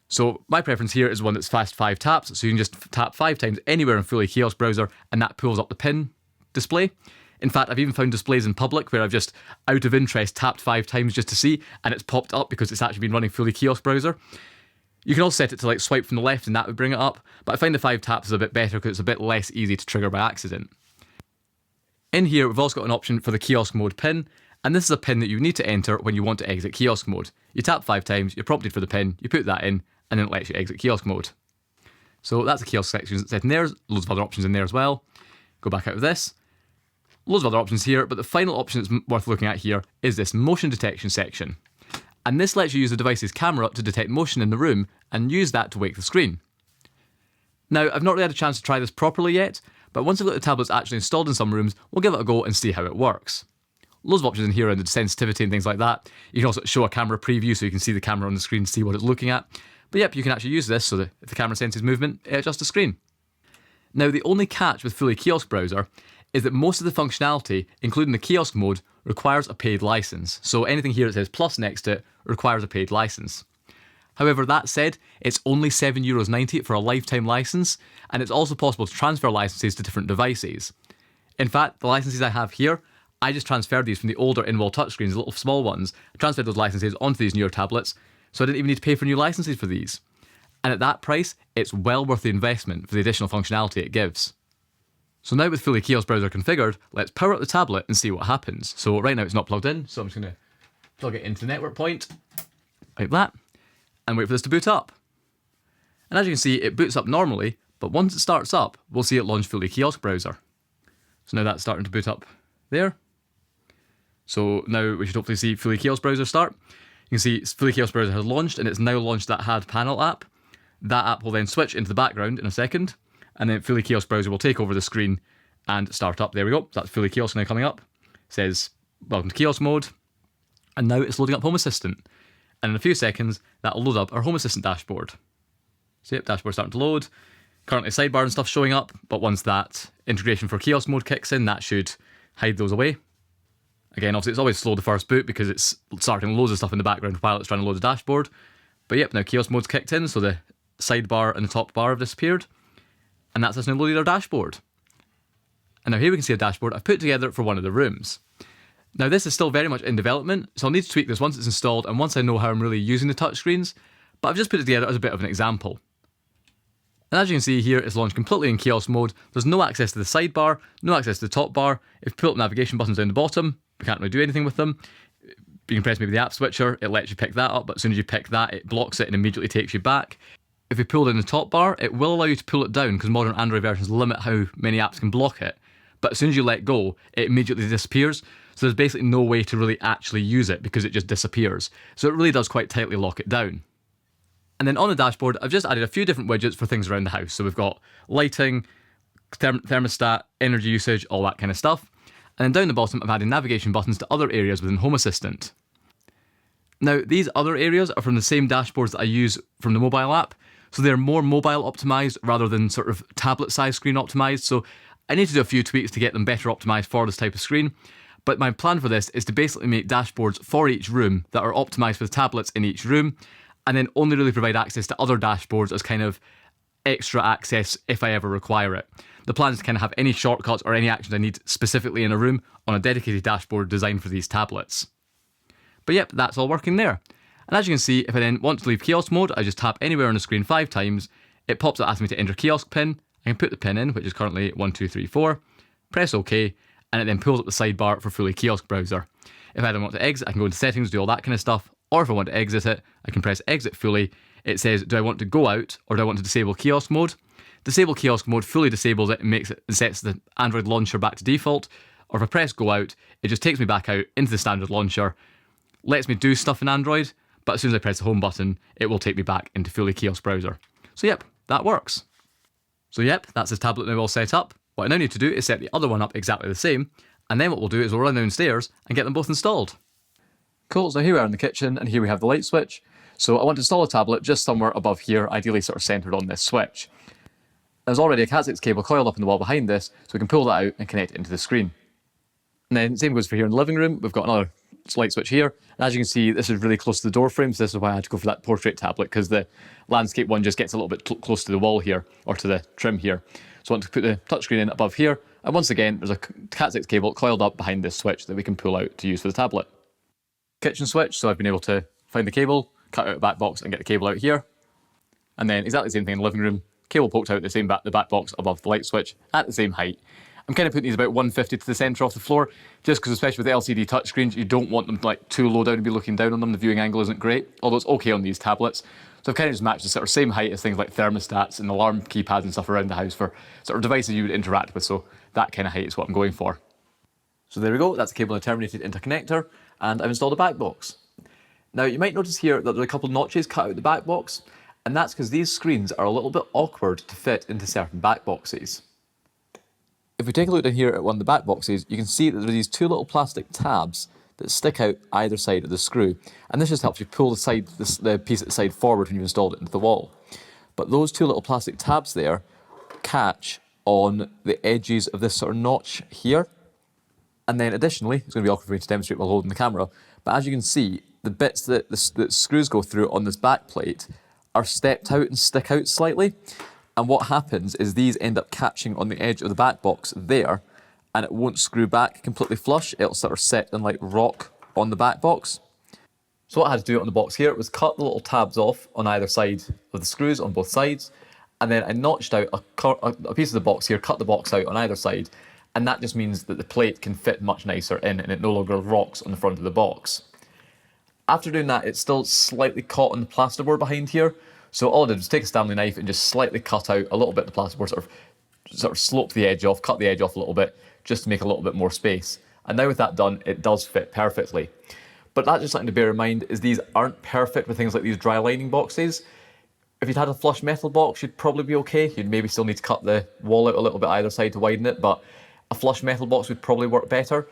So my preference here is one that's fast 5 taps. So you can just tap 5 times anywhere in fully Kiosk Browser and that pulls up the pin display. In fact, I've even found displays in public where I've just, out of interest, tapped 5 times just to see, and it's popped up because it's actually been running fully Kiosk Browser. You can also set it to like swipe from the left and that would bring it up, but I find the 5 taps is a bit better because it's a bit less easy to trigger by accident. In here, we've also got an option for the kiosk mode pin, and this is a pin that you need to enter when you want to exit kiosk mode. You tap 5 times, you're prompted for the pin, you put that in, and then it lets you exit kiosk mode. So that's the kiosk section set in there, loads of other options in there as well. Go back out of this. Loads of other options here, but the final option that's worth looking at here is this motion detection section. And this lets you use the device's camera to detect motion in the room and use that to wake the screen. Now, I've not really had a chance to try this properly yet, but once I've got the tablets actually installed in some rooms, we'll give it a go and see how it works. Loads of options in here around the sensitivity and things like that. You can also show a camera preview so you can see the camera on the screen, see what it's looking at. But yep, you can actually use this so that if the camera senses movement, it adjusts the screen. Now, the only catch with fully Kiosk Browser is that most of the functionality, including the kiosk mode, requires a paid license. So anything here that says plus next to it requires a paid license. However, that said, it's only €7.90 for a lifetime license, and it's also possible to transfer licenses to different devices. In fact, the licenses I have here, I just transferred these from the older in-wall touchscreens, the little small ones. I transferred those licenses onto these newer tablets, so I didn't even need to pay for new licenses for these. And at that price, it's well worth the investment for the additional functionality it gives. So now with fully Kiosk Browser configured, let's power up the tablet and see what happens. So right now it's not plugged in, so I'm just going to plug it into the network point, like that, and wait for this to boot up. And as you can see, it boots up normally, but once it starts up, we'll see it launch fully Kiosk Browser. So now that's starting to boot up there. So now we should hopefully see fully Kiosk Browser start. You can see fully Kiosk Browser has launched, and it's now launched that HUD panel app. That app will then switch into the background in a second, and then fully Kiosk Browser will take over the screen and start up. There we go. That's fully Kiosk now coming up. It says, welcome to Kiosk mode. And now it's loading up Home Assistant. And in a few seconds, that will load up our Home Assistant dashboard. So yep, dashboard starting to load. Currently sidebar and stuff showing up, but once that integration for kiosk mode kicks in, that should hide those away. Again, obviously it's always slow the first boot because it's starting loads of stuff in the background while it's trying to load the dashboard. But yep, now kiosk mode's kicked in, so the sidebar and the top bar have disappeared. And that's us now loaded our dashboard. And now here we can see a dashboard I've put together for one of the rooms. Now this is still very much in development, so I'll need to tweak this once it's installed and once I know how I'm really using the touchscreens, but I've just put it together as a bit of an example. And as you can see here, it's launched completely in kiosk mode. There's no access to the sidebar, no access to the top bar. If you pull up navigation buttons down the bottom, we can't really do anything with them. You can press maybe the app switcher, it lets you pick that up, but as soon as you pick that, it blocks it and immediately takes you back. If you pull down the top bar, it will allow you to pull it down because modern Android versions limit how many apps can block it. But as soon as you let go, it immediately disappears. So there's basically no way to really actually use it because it just disappears. So it really does quite tightly lock it down. And then on the dashboard, I've just added a few different widgets for things around the house. So we've got lighting, thermostat, energy usage, all that kind of stuff. And then down the bottom, I've added navigation buttons to other areas within Home Assistant. Now, these other areas are from the same dashboards that I use from the mobile app. So they're more mobile optimized rather than sort of tablet size screen optimized. So I need to do a few tweaks to get them better optimized for this type of screen. But my plan for this is to basically make dashboards for each room that are optimized for the tablets in each room, and then only really provide access to other dashboards as kind of extra access if I ever require it. The plan is to kind of have any shortcuts or any actions I need specifically in a room on a dedicated dashboard designed for these tablets. But yep, that's all working there. And as you can see, if I then want to leave kiosk mode, I just tap anywhere on the screen 5 times, it pops up asking me to enter kiosk pin, I can put the pin in, which is currently 1234, press OK, and it then pulls up the sidebar for fully Kiosk Browser. If I don't want to exit, I can go into settings, do all that kind of stuff, or if I want to exit it, I can press exit fully. It says, do I want to go out, or do I want to disable kiosk mode? Disable kiosk mode fully disables it and sets the Android launcher back to default, or if I press go out, it just takes me back out into the standard launcher, lets me do stuff in Android, but as soon as I press the home button, it will take me back into fully Kiosk Browser. So yep, that works. So yep, that's the tablet now all set up. What I now need to do is set the other one up exactly the same, and then what we'll do is we'll run downstairs and get them both installed. Cool, so here we are in the kitchen, and here we have the light switch. So I want to install a tablet just somewhere above here, ideally sort of centred on this switch. There's already a Cat6 cable coiled up in the wall behind this, so we can pull that out and connect it into the screen. And then same goes for here in the living room. We've got another light switch here. And as you can see, this is really close to the door frame, so this is why I had to go for that portrait tablet, because the landscape one just gets a little bit close to the wall here, or to the trim here. So I want to put the touchscreen in above here. And once again, there's a Cat6 cable coiled up behind this switch that we can pull out to use for the tablet. Kitchen switch, so I've been able to find the cable, cut out the back box and get the cable out here. And then exactly the same thing in the living room. Cable poked out the back box above the light switch at the same height. I'm kind of putting these about 150 to the centre of the floor, just because especially with the LCD touchscreens, you don't want them like too low down to be looking down on them. The viewing angle isn't great, although it's okay on these tablets. So I've kind of just matched the sort of same height as things like thermostats and alarm keypads and stuff around the house for sort of devices you would interact with. So that kind of height is what I'm going for. So there we go, that's the cable I terminated into connector, and I've installed a back box. Now you might notice here that there are a couple of notches cut out the back box, and that's because these screens are a little bit awkward to fit into certain back boxes. If we take a look down here at one of the back boxes, you can see that there are these two little plastic tabs that stick out either side of the screw, and this just helps you pull the piece at the side forward when you've installed it into the wall. But those two little plastic tabs there catch on the edges of this sort of notch here. And then additionally, it's going to be awkward for me to demonstrate while holding the camera, but as you can see, the bits that the screws go through on this back plate are stepped out and stick out slightly. And what happens is these end up catching on the edge of the back box there, and it won't screw back completely flush. It'll sort of set and like rock on the back box. So what I had to do on the box here was cut the little tabs off on either side of the screws on both sides, and then I notched out a piece of the box here, cut the box out on either side, and that just means that the plate can fit much nicer in and it no longer rocks on the front of the box. After doing that, it's still slightly caught on the plasterboard behind here, so all I did was take a Stanley knife and just slightly cut out a little bit of the plasterboard, sort of slope the edge off, cut the edge off a little bit, just to make a little bit more space. And now with that done, it does fit perfectly. But that's just something to bear in mind, is these aren't perfect with things like these dry lining boxes. If you'd had a flush metal box, you'd probably be okay. You'd maybe still need to cut the wall out a little bit either side to widen it, but a flush metal box would probably work better.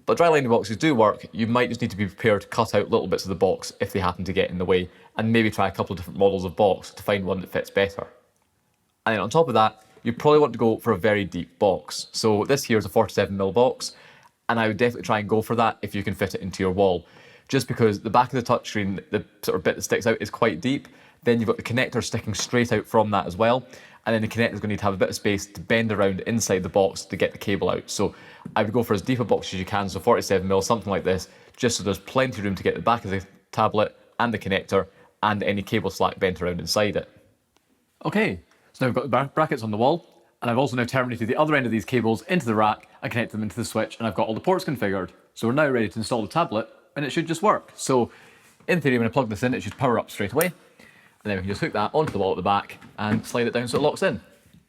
But dry lining boxes do work. You might just need to be prepared to cut out little bits of the box if they happen to get in the way, and maybe try a couple of different models of box to find one that fits better. And then on top of that, you probably want to go for a very deep box. So this here is a 47mm box, and I would definitely try and go for that if you can fit it into your wall. Just because the back of the touchscreen, the sort of bit that sticks out is quite deep, then you've got the connector sticking straight out from that as well, and then the connector is going to need to have a bit of space to bend around inside the box to get the cable out. So I would go for as deep a box as you can, so 47mm, something like this, just so there's plenty of room to get the back of the tablet and the connector and any cable slack bent around inside it. Okay, so now we've got the brackets on the wall, and I've also now terminated the other end of these cables into the rack and connected them into the switch, and I've got all the ports configured. So we're now ready to install the tablet, and it should just work. So in theory, when I plug this in, it should power up straight away. And then we can just hook that onto the wall at the back and slide it down so it locks in.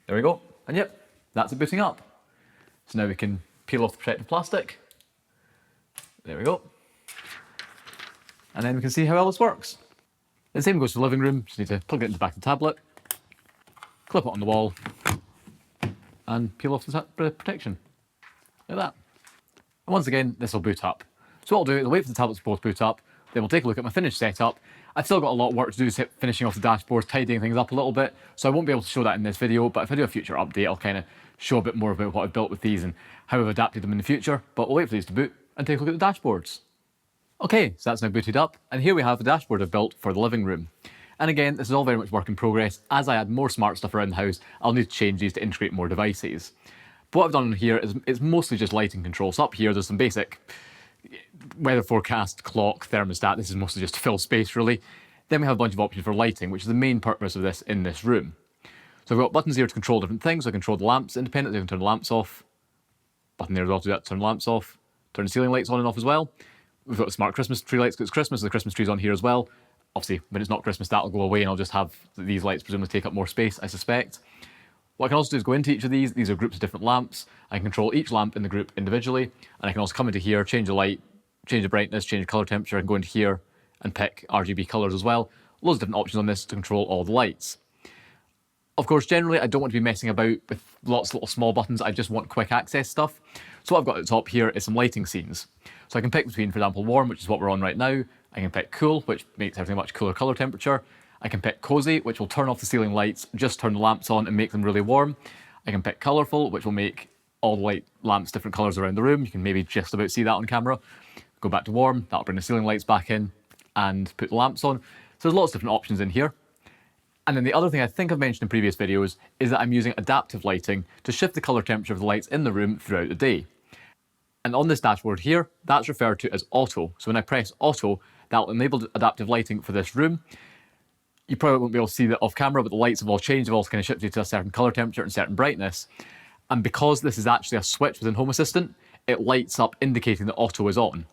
There we go. And yep, that's it booting up. So now we can peel off the protective plastic. There we go. And then we can see how well this works. The same goes for the living room. Just need to plug it into the back of the tablet, clip it on the wall, and peel off the protection. Like that. And once again, this will boot up. So what I'll do is I'll wait for the tablets to both boot up, then we'll take a look at my finished setup. I've still got a lot of work to do, finishing off the dashboard, tidying things up a little bit, so I won't be able to show that in this video, but if I do a future update, I'll kind of show a bit more about what I've built with these and how I've adapted them in the future, but we'll wait for these to boot and take a look at the dashboards. Okay, so that's now booted up, and here we have the dashboard I've built for the living room. And again, this is all very much work in progress. As I add more smart stuff around the house, I'll need to change these to integrate more devices. But what I've done here is it's mostly just lighting control. So up here, there's some basic weather forecast, clock, thermostat. This is mostly just to fill space, really. Then we have a bunch of options for lighting, which is the main purpose of this in this room. So I've got buttons here to control different things. So I control the lamps independently. I can turn the lamps off. Button there as well to do that, turn the lamps off. Turn the ceiling lights on and off as well. We've got the smart Christmas tree lights because it's Christmas, so the Christmas tree's on here as well. Obviously, when it's not Christmas, that'll go away and I'll just have these lights presumably take up more space, I suspect. What I can also do is go into each of these. These are groups of different lamps. I can control each lamp in the group individually, and I can also come into here, change the light, change the brightness, change the color temperature. I can go into here and pick RGB colors as well. Loads of different options on this to control all the lights. Of course, generally I don't want to be messing about with lots of little small buttons, I just want quick access stuff. So what I've got at the top here is some lighting scenes. So I can pick between, for example, warm, which is what we're on right now. I can pick cool, which makes everything much cooler colour temperature. I can pick cozy, which will turn off the ceiling lights, just turn the lamps on and make them really warm. I can pick colourful, which will make all the light lamps different colours around the room. You can maybe just about see that on camera. Go back to warm, that'll bring the ceiling lights back in and put the lamps on. So there's lots of different options in here. And then the other thing I think I've mentioned in previous videos is that I'm using adaptive lighting to shift the colour temperature of the lights in the room throughout the day. And on this dashboard here, that's referred to as auto. So when I press auto, that'll enable adaptive lighting for this room. You probably won't be able to see that off camera, but the lights have all changed, they've all kind of shifted to a certain colour temperature and certain brightness. And because this is actually a switch within Home Assistant, it lights up indicating that auto is on.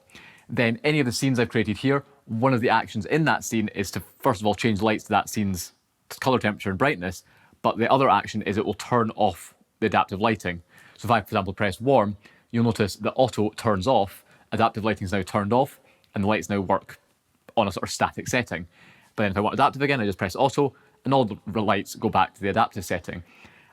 Then any of the scenes I've created here, one of the actions in that scene is to first of all change lights to that scene's colour temperature and brightness, but the other action is it will turn off the adaptive lighting. So if I, for example, press warm, you'll notice that auto turns off, adaptive lighting is now turned off, and the lights now work on a sort of static setting. But then if I want adaptive again, I just press auto, and all the lights go back to the adaptive setting.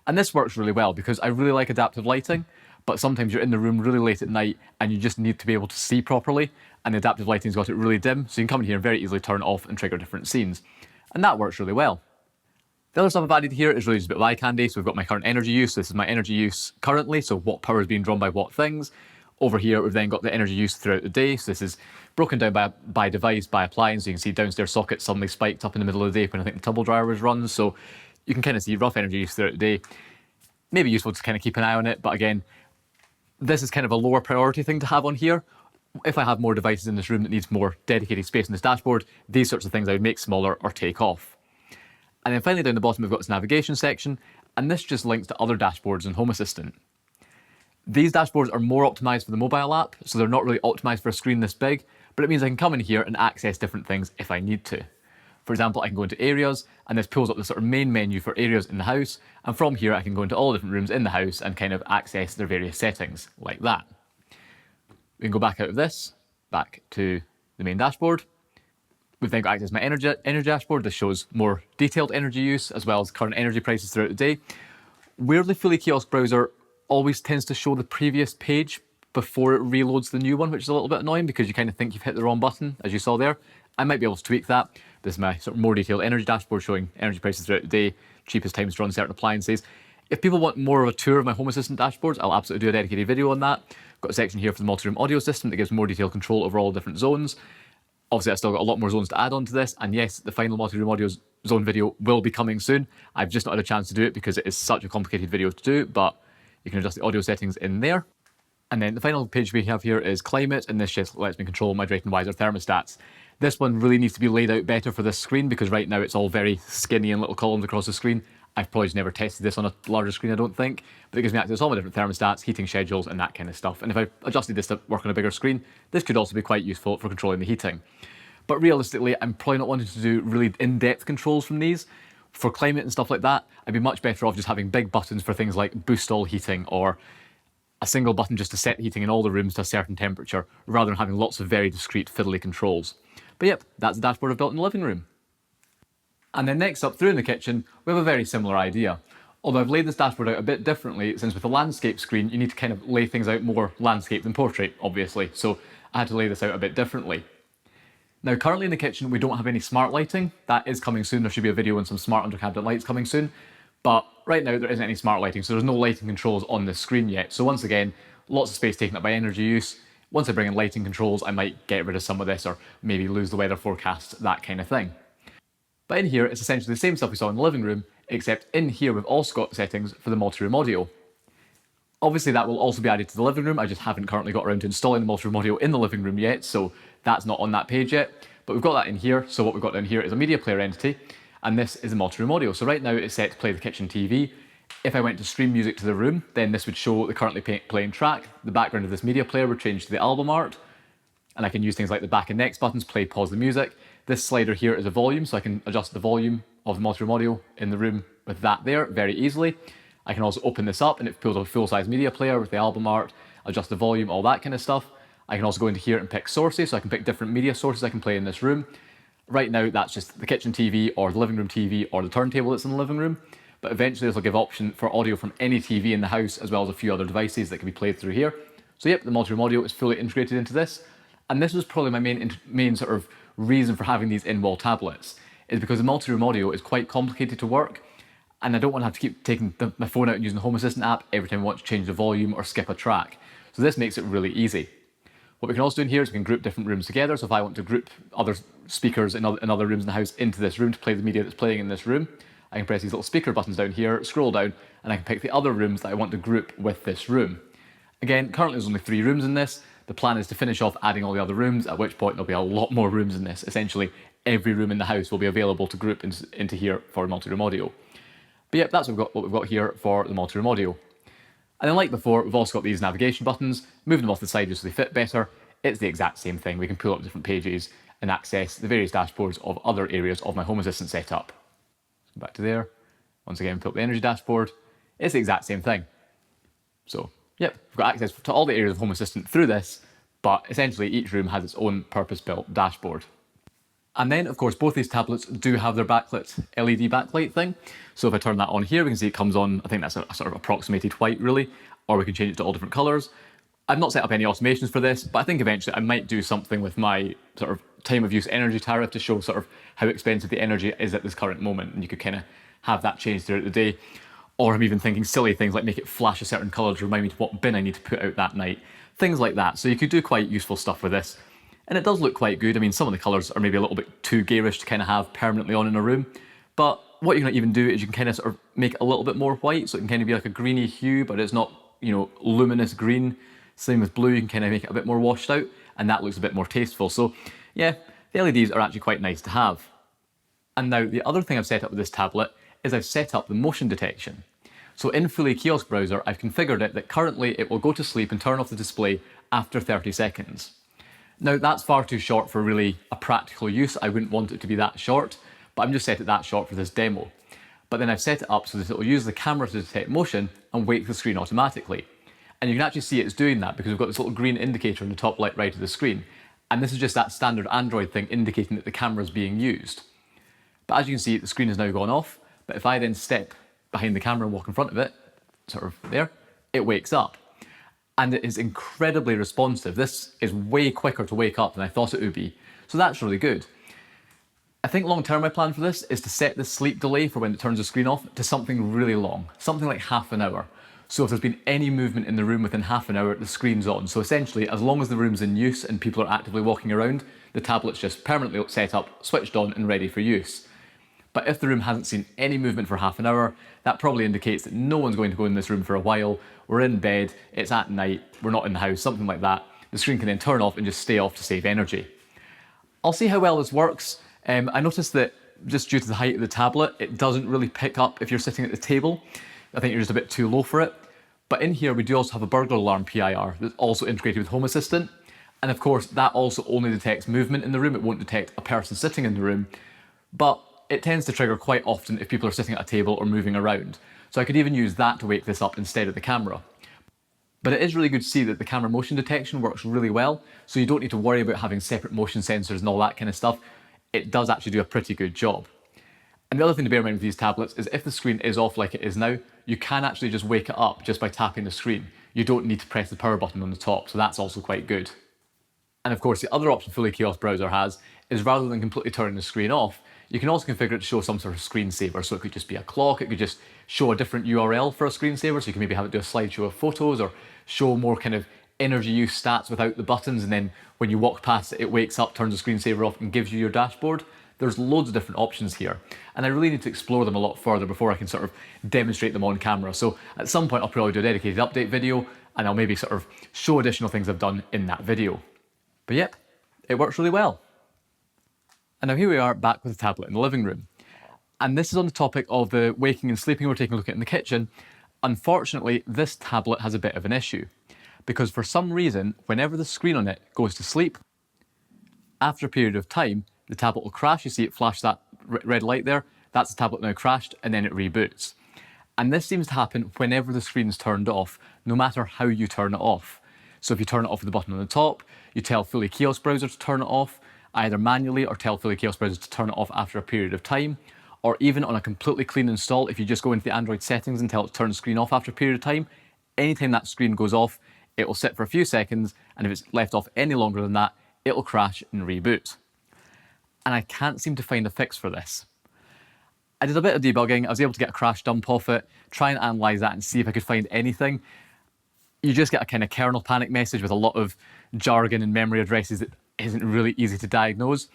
And this works really well because I really like adaptive lighting, but sometimes you're in the room really late at night and you just need to be able to see properly, and the adaptive lighting's got it really dim, so you can come in here and very easily turn it off and trigger different scenes. And that works really well. The other stuff I've added here is really just a bit of eye candy. So we've got my current energy use. This is my energy use currently, so what power is being drawn by what things. Over here, we've then got the energy use throughout the day. So this is broken down by device, by appliance. So you can see downstairs socket suddenly spiked up in the middle of the day when I think the tumble dryer was run. So you can kind of see rough energy use throughout the day. Maybe useful to kind of keep an eye on it, but again, this is kind of a lower priority thing to have on here. If I have more devices in this room that needs more dedicated space in this dashboard, these sorts of things I would make smaller or take off. And then finally down the bottom we've got this navigation section, and this just links to other dashboards in Home Assistant. These dashboards are more optimised for the mobile app, so they're not really optimised for a screen this big, but it means I can come in here and access different things if I need to. For example, I can go into areas, and this pulls up the sort of main menu for areas in the house, and from here I can go into all the different rooms in the house and kind of access their various settings, like that. We can go back out of this, back to the main dashboard. We've then got access to my energy dashboard. This shows more detailed energy use as well as current energy prices throughout the day. Weirdly, Fully Kiosk Browser always tends to show the previous page before it reloads the new one, which is a little bit annoying because you kind of think you've hit the wrong button, as you saw there. I might be able to tweak that. This is my sort of more detailed energy dashboard showing energy prices throughout the day, cheapest times to run certain appliances. If people want more of a tour of my Home Assistant dashboards, I'll absolutely do a dedicated video on that. Got a section here for the multi-room audio system that gives more detailed control over all the different zones. Obviously, I've still got a lot more zones to add on to this, and yes, the final multi-room audio zone video will be coming soon. I've just not had a chance to do it because it is such a complicated video to do, but you can adjust the audio settings in there. And then the final page we have here is climate, and this just lets me control my Drayton Wiser thermostats. This one really needs to be laid out better for this screen because right now it's all very skinny and little columns across the screen. I've probably just never tested this on a larger screen, I don't think, but it gives me access to all my different thermostats, heating schedules, and that kind of stuff. And if I adjusted this to work on a bigger screen, this could also be quite useful for controlling the heating. But realistically, I'm probably not wanting to do really in-depth controls from these. For climate and stuff like that, I'd be much better off just having big buttons for things like boost all heating or a single button just to set heating in all the rooms to a certain temperature, rather than having lots of very discrete fiddly controls. But yep, that's the dashboard I've built in the living room. And then next up through in the kitchen, we have a very similar idea. Although I've laid this dashboard out a bit differently, since with the landscape screen, you need to kind of lay things out more landscape than portrait, obviously. So I had to lay this out a bit differently. Now currently in the kitchen, we don't have any smart lighting. That is coming soon. There should be a video on some smart under cabinet lights coming soon. But right now there isn't any smart lighting, so there's no lighting controls on this screen yet. So once again, lots of space taken up by energy use. Once I bring in lighting controls, I might get rid of some of this or maybe lose the weather forecast, that kind of thing. But in here, it's essentially the same stuff we saw in the living room, except in here we've also got settings for the multi-room audio. Obviously that will also be added to the living room. I just haven't currently got around to installing the multi-room audio in the living room yet, so that's not on that page yet. But we've got that in here, so what we've got down here is a media player entity, and this is the multi-room audio. So right now it's set to play the kitchen TV. If I went to stream music to the room, then this would show the currently playing track. The background of this media player would change to the album art, and I can use things like the back and next buttons, play, pause the music. This slider here is a volume, so I can adjust the volume of the multi-room audio in the room with that there very easily. I can also open this up and it pulls up a full-size media player with the album art, adjust the volume, all that kind of stuff. I can also go into here and pick sources, so I can pick different media sources I can play in this room. Right now, that's just the kitchen TV or the living room TV or the turntable that's in the living room. But but eventually this will give option for audio from any TV in the house, as well as a few other devices that can be played through here. So yep, the multi-room audio is fully integrated into this. And this was probably my main sort of reason for having these in-wall tablets, is because the multi-room audio is quite complicated to work, and I don't want to have to keep taking my phone out and using the Home Assistant app every time I want to change the volume or skip a track. So this makes it really easy. What we can also do in here is we can group different rooms together. So if I want to group other speakers in other rooms in the house into this room to play the media that's playing in this room, I can press these little speaker buttons down here, scroll down, and I can pick the other rooms that I want to group with this room. Again, currently there's only 3 rooms in this. The plan is to finish off adding all the other rooms, at which point there'll be a lot more rooms in this. Essentially, every room in the house will be available to group into here for multi-room audio. But yep, that's what we've got here for the multi-room audio. And then like before, we've also got these navigation buttons, moving them off the side just so they fit better. It's the exact same thing. We can pull up different pages and access the various dashboards of other areas of my Home Assistant setup. So back to there. Once again, pull up the energy dashboard. It's the exact same thing. So yep, we've got access to all the areas of Home Assistant through this, but essentially each room has its own purpose-built dashboard. And then, of course, both these tablets do have their backlit LED backlight thing. So if I turn that on here, we can see it comes on, I think that's a sort of approximated white, really, or we can change it to all different colors. I've not set up any automations for this, but I think eventually I might do something with my sort of time of use energy tariff to show sort of how expensive the energy is at this current moment. And you could kind of have that change throughout the day. Or I'm even thinking silly things like make it flash a certain color to remind me what bin I need to put out that night. Things like that. So you could do quite useful stuff with this. And it does look quite good. I mean, some of the colours are maybe a little bit too garish to kind of have permanently on in a room. But what you can even do is you can kind of sort of make it a little bit more white, so it can kind of be like a greeny hue, but it's not, you know, luminous green. Same with blue, you can kind of make it a bit more washed out, and that looks a bit more tasteful. So yeah, the LEDs are actually quite nice to have. And now the other thing I've set up with this tablet is I've set up the motion detection. So in Fully Kiosk Browser, I've configured it that currently it will go to sleep and turn off the display after 30 seconds. Now that's far too short for really a practical use. I wouldn't want it to be that short, but I'm just set it that short for this demo. But then I've set it up so that it will use the camera to detect motion and wake the screen automatically. And you can actually see it's doing that because we've got this little green indicator in the top right of the screen. And this is just that standard Android thing indicating that the camera is being used. But as you can see, the screen has now gone off. But if I then step behind the camera and walk in front of it, sort of there, it wakes up. And it is incredibly responsive. This is way quicker to wake up than I thought it would be. So that's really good. I think long term my plan for this is to set the sleep delay for when it turns the screen off to something really long, something like half an hour. So if there's been any movement in the room within half an hour, the screen's on. So essentially, as long as the room's in use and people are actively walking around, the tablet's just permanently set up, switched on and ready for use. But if the room hasn't seen any movement for half an hour, that probably indicates that no one's going to go in this room for a while. We're in bed, it's at night, we're not in the house, something like that. The screen can then turn off and just stay off to save energy. I'll see how well this works. I noticed that just due to the height of the tablet, it doesn't really pick up if you're sitting at the table. I think you're just a bit too low for it. But in here, we do also have a burglar alarm PIR that's also integrated with Home Assistant. And of course, that also only detects movement in the room. It won't detect a person sitting in the room. But it tends to trigger quite often if people are sitting at a table or moving around. So I could even use that to wake this up instead of the camera. But it is really good to see that the camera motion detection works really well, so you don't need to worry about having separate motion sensors and all that kind of stuff. It does actually do a pretty good job. And the other thing to bear in mind with these tablets is if the screen is off like it is now, you can actually just wake it up just by tapping the screen. You don't need to press the power button on the top, so that's also quite good. And of course, the other option Fully Kiosk Browser has is rather than completely turning the screen off, you can also configure it to show some sort of screensaver. So it could just be a clock, it could just show a different URL for a screensaver, so you can maybe have it do a slideshow of photos or show more kind of energy use stats without the buttons, and then when you walk past it, it wakes up, turns the screensaver off and gives you your dashboard. There's loads of different options here, and I really need to explore them a lot further before I can sort of demonstrate them on camera. So at some point I'll probably do a dedicated update video, and I'll maybe sort of show additional things I've done in that video. But yep, it works really well. And now here we are back with the tablet in the living room. And this is on the topic of the waking and sleeping we're taking a look at in the kitchen. Unfortunately, this tablet has a bit of an issue, because for some reason, whenever the screen on it goes to sleep, after a period of time, the tablet will crash. You see it flash that red light there. That's the tablet now crashed, and then it reboots. And this seems to happen whenever the screen's turned off, no matter how you turn it off. So if you turn it off with the button on the top, you tell Fully Kiosk Browser to turn it off, either manually or tell Fully Kiosk Browser to turn it off after a period of time, or even on a completely clean install, if you just go into the Android settings and tell it to turn the screen off after a period of time, anytime that screen goes off, it will sit for a few seconds, and if it's left off any longer than that, it'll crash and reboot. And I can't seem to find a fix for this. I did a bit of debugging, I was able to get a crash dump off it, try and analyse that and see if I could find anything. You just get a kind of kernel panic message with a lot of jargon and memory addresses that isn't really easy to diagnose.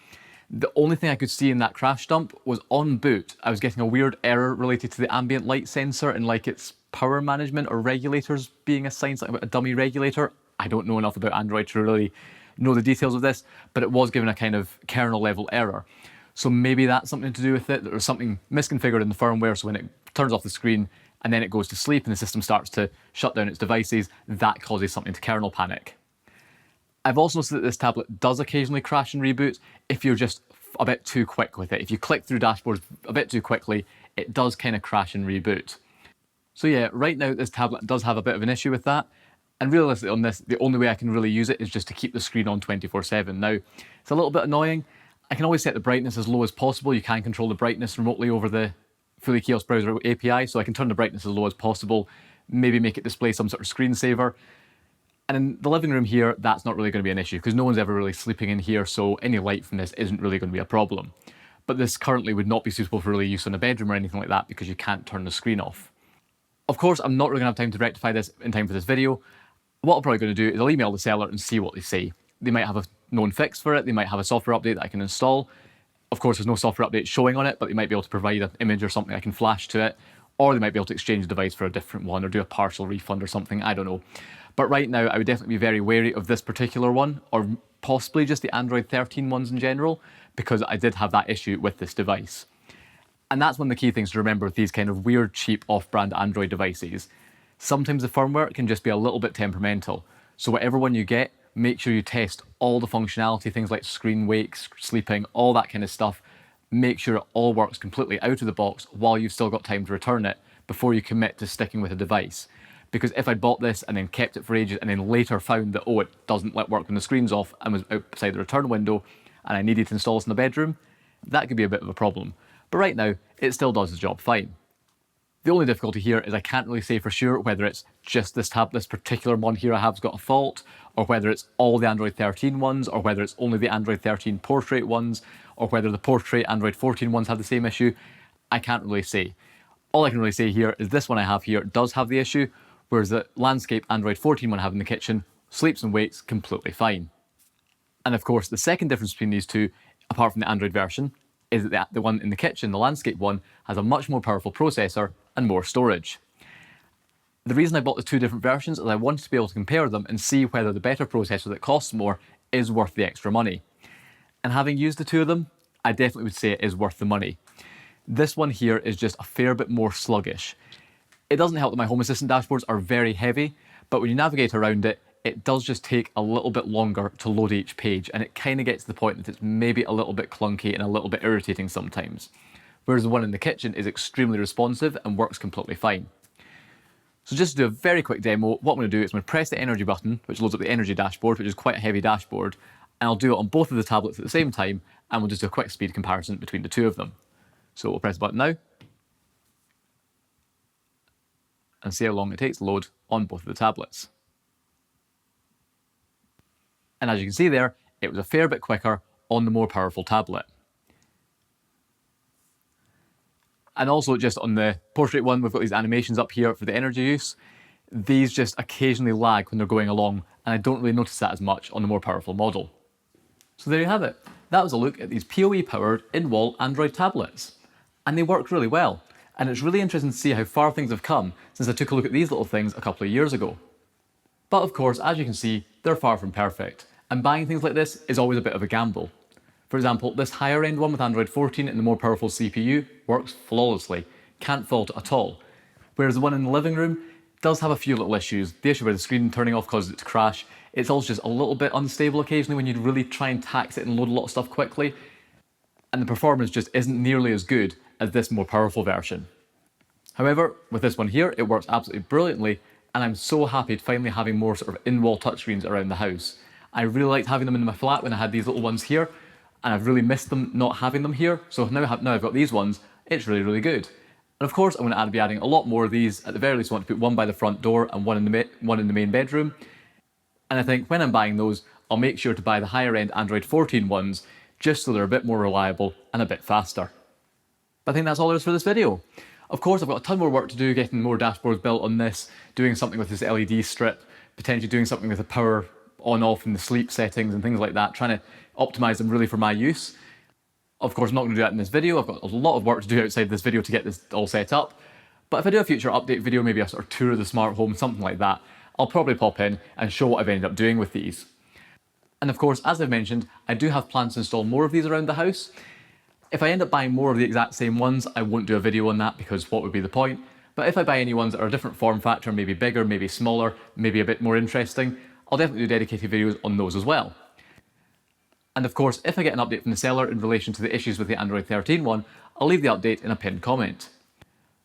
The only thing I could see in that crash dump was on boot, I was getting a weird error related to the ambient light sensor and like its power management or regulators being assigned something about a dummy regulator. I don't know enough about Android to really know the details of this, but it was given a kind of kernel level error. So maybe that's something to do with it. There's something misconfigured in the firmware, so when it turns off the screen and then it goes to sleep and the system starts to shut down its devices, that causes something to kernel panic. I've also noticed that this tablet does occasionally crash and reboot if you're just a bit too quick with it. If you click through dashboards a bit too quickly, it does kind of crash and reboot. So yeah, right now this tablet does have a bit of an issue with that. And realistically on this, the only way I can really use it is just to keep the screen on 24/7. Now, it's a little bit annoying. I can always set the brightness as low as possible. You can control the brightness remotely over the fully Kiosk Browser API, so I can turn the brightness as low as possible, maybe make it display some sort of screensaver. And in the living room here, that's not really going to be an issue because no one's ever really sleeping in here, so any light from this isn't really going to be a problem. But this currently would not be suitable for really use in a bedroom or anything like that because you can't turn the screen off. Of course, I'm not really going to have time to rectify this in time for this video. What I'm probably going to do is I'll email the seller and see what they say. They might have a known fix for it, they might have a software update that I can install. Of course, there's no software update showing on it, but they might be able to provide an image or something I can flash to it, or they might be able to exchange the device for a different one or do a partial refund or something, I don't know. But right now, I would definitely be very wary of this particular one, or possibly just the Android 13 ones in general, because I did have that issue with this device. And that's one of the key things to remember with these kind of weird, cheap, off-brand Android devices. Sometimes the firmware can just be a little bit temperamental. So whatever one you get, make sure you test all the functionality, things like screen wake, sleeping, all that kind of stuff. Make sure it all works completely out of the box while you've still got time to return it before you commit to sticking with a device. Because if I bought this and then kept it for ages and then later found that, oh, it doesn't work when the screen's off and was outside the return window and I needed to install this in the bedroom, that could be a bit of a problem. But right now, it still does the job fine. The only difficulty here is I can't really say for sure whether it's just this particular one here I have's got a fault, or whether it's all the Android 13 ones, or whether it's only the Android 13 portrait ones, or whether the portrait Android 14 ones have the same issue. I can't really say. All I can really say here is this one I have here does have the issue, whereas the landscape Android 14 one I have in the kitchen sleeps and wakes completely fine. And of course, the second difference between these two, apart from the Android version, is that the one in the kitchen, the landscape one, has a much more powerful processor and more storage. The reason I bought the two different versions is I wanted to be able to compare them and see whether the better processor that costs more is worth the extra money. And having used the two of them, I definitely would say it is worth the money. This one here is just a fair bit more sluggish. It doesn't help that my Home Assistant dashboards are very heavy, but when you navigate around it, it does just take a little bit longer to load each page, and it kind of gets to the point that it's maybe a little bit clunky and a little bit irritating sometimes. Whereas the one in the kitchen is extremely responsive and works completely fine. So just to do a very quick demo, what I'm going to do is I'm going to press the energy button, which loads up the energy dashboard, which is quite a heavy dashboard, and I'll do it on both of the tablets at the same time, and we'll just do a quick speed comparison between the two of them. So we'll press the button now, and see how long it takes to load on both of the tablets. And as you can see there, it was a fair bit quicker on the more powerful tablet. And also just on the portrait one, we've got these animations up here for the energy use. These just occasionally lag when they're going along, and I don't really notice that as much on the more powerful model. So there you have it. That was a look at these PoE-powered in-wall Android tablets. And they work really well. And it's really interesting to see how far things have come since I took a look at these little things a couple of years ago. But of course, as you can see, they're far from perfect. And buying things like this is always a bit of a gamble. For example, this higher end one with Android 14 and the more powerful CPU works flawlessly, can't fault it at all. Whereas the one in the living room does have a few little issues. The issue where the screen turning off causes it to crash. It's also just a little bit unstable occasionally when you really try and tax it and load a lot of stuff quickly. And the performance just isn't nearly as good as this more powerful version. However, with this one here, it works absolutely brilliantly, and I'm so happy to finally having more sort of in-wall touchscreens around the house. I really liked having them in my flat when I had these little ones here, and I've really missed them not having them here. So now I've got these ones, It's really, really good. And of course, I'm going to be adding a lot more of these. At the very least, I want to put one by the front door and one in the main bedroom. And I think when I'm buying those, I'll make sure to buy the higher end Android 14 ones, just so they're a bit more reliable and a bit faster. But I think that's all there is for this video. Of course, I've got a ton more work to do getting more dashboards built on this, doing something with this LED strip, potentially doing something with the power on off and the sleep settings and things like that, trying to optimize them really for my use. Of course, I'm not going to do that in this video. I've got a lot of work to do outside this video to get this all set up. But if I do a future update video, maybe a sort of tour of the smart home, something like that, I'll probably pop in and show what I've ended up doing with these. And of course, as I've mentioned, I do have plans to install more of these around the house. If I end up buying more of the exact same ones, I won't do a video on that because what would be the point? But if I buy any ones that are a different form factor, maybe bigger, maybe smaller, maybe a bit more interesting, I'll definitely do dedicated videos on those as well. And of course, if I get an update from the seller in relation to the issues with the Android 13 one, I'll leave the update in a pinned comment.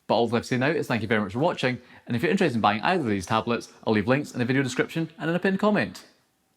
But all I have to say now is thank you very much for watching, and if you're interested in buying either of these tablets, I'll leave links in the video description and in a pinned comment.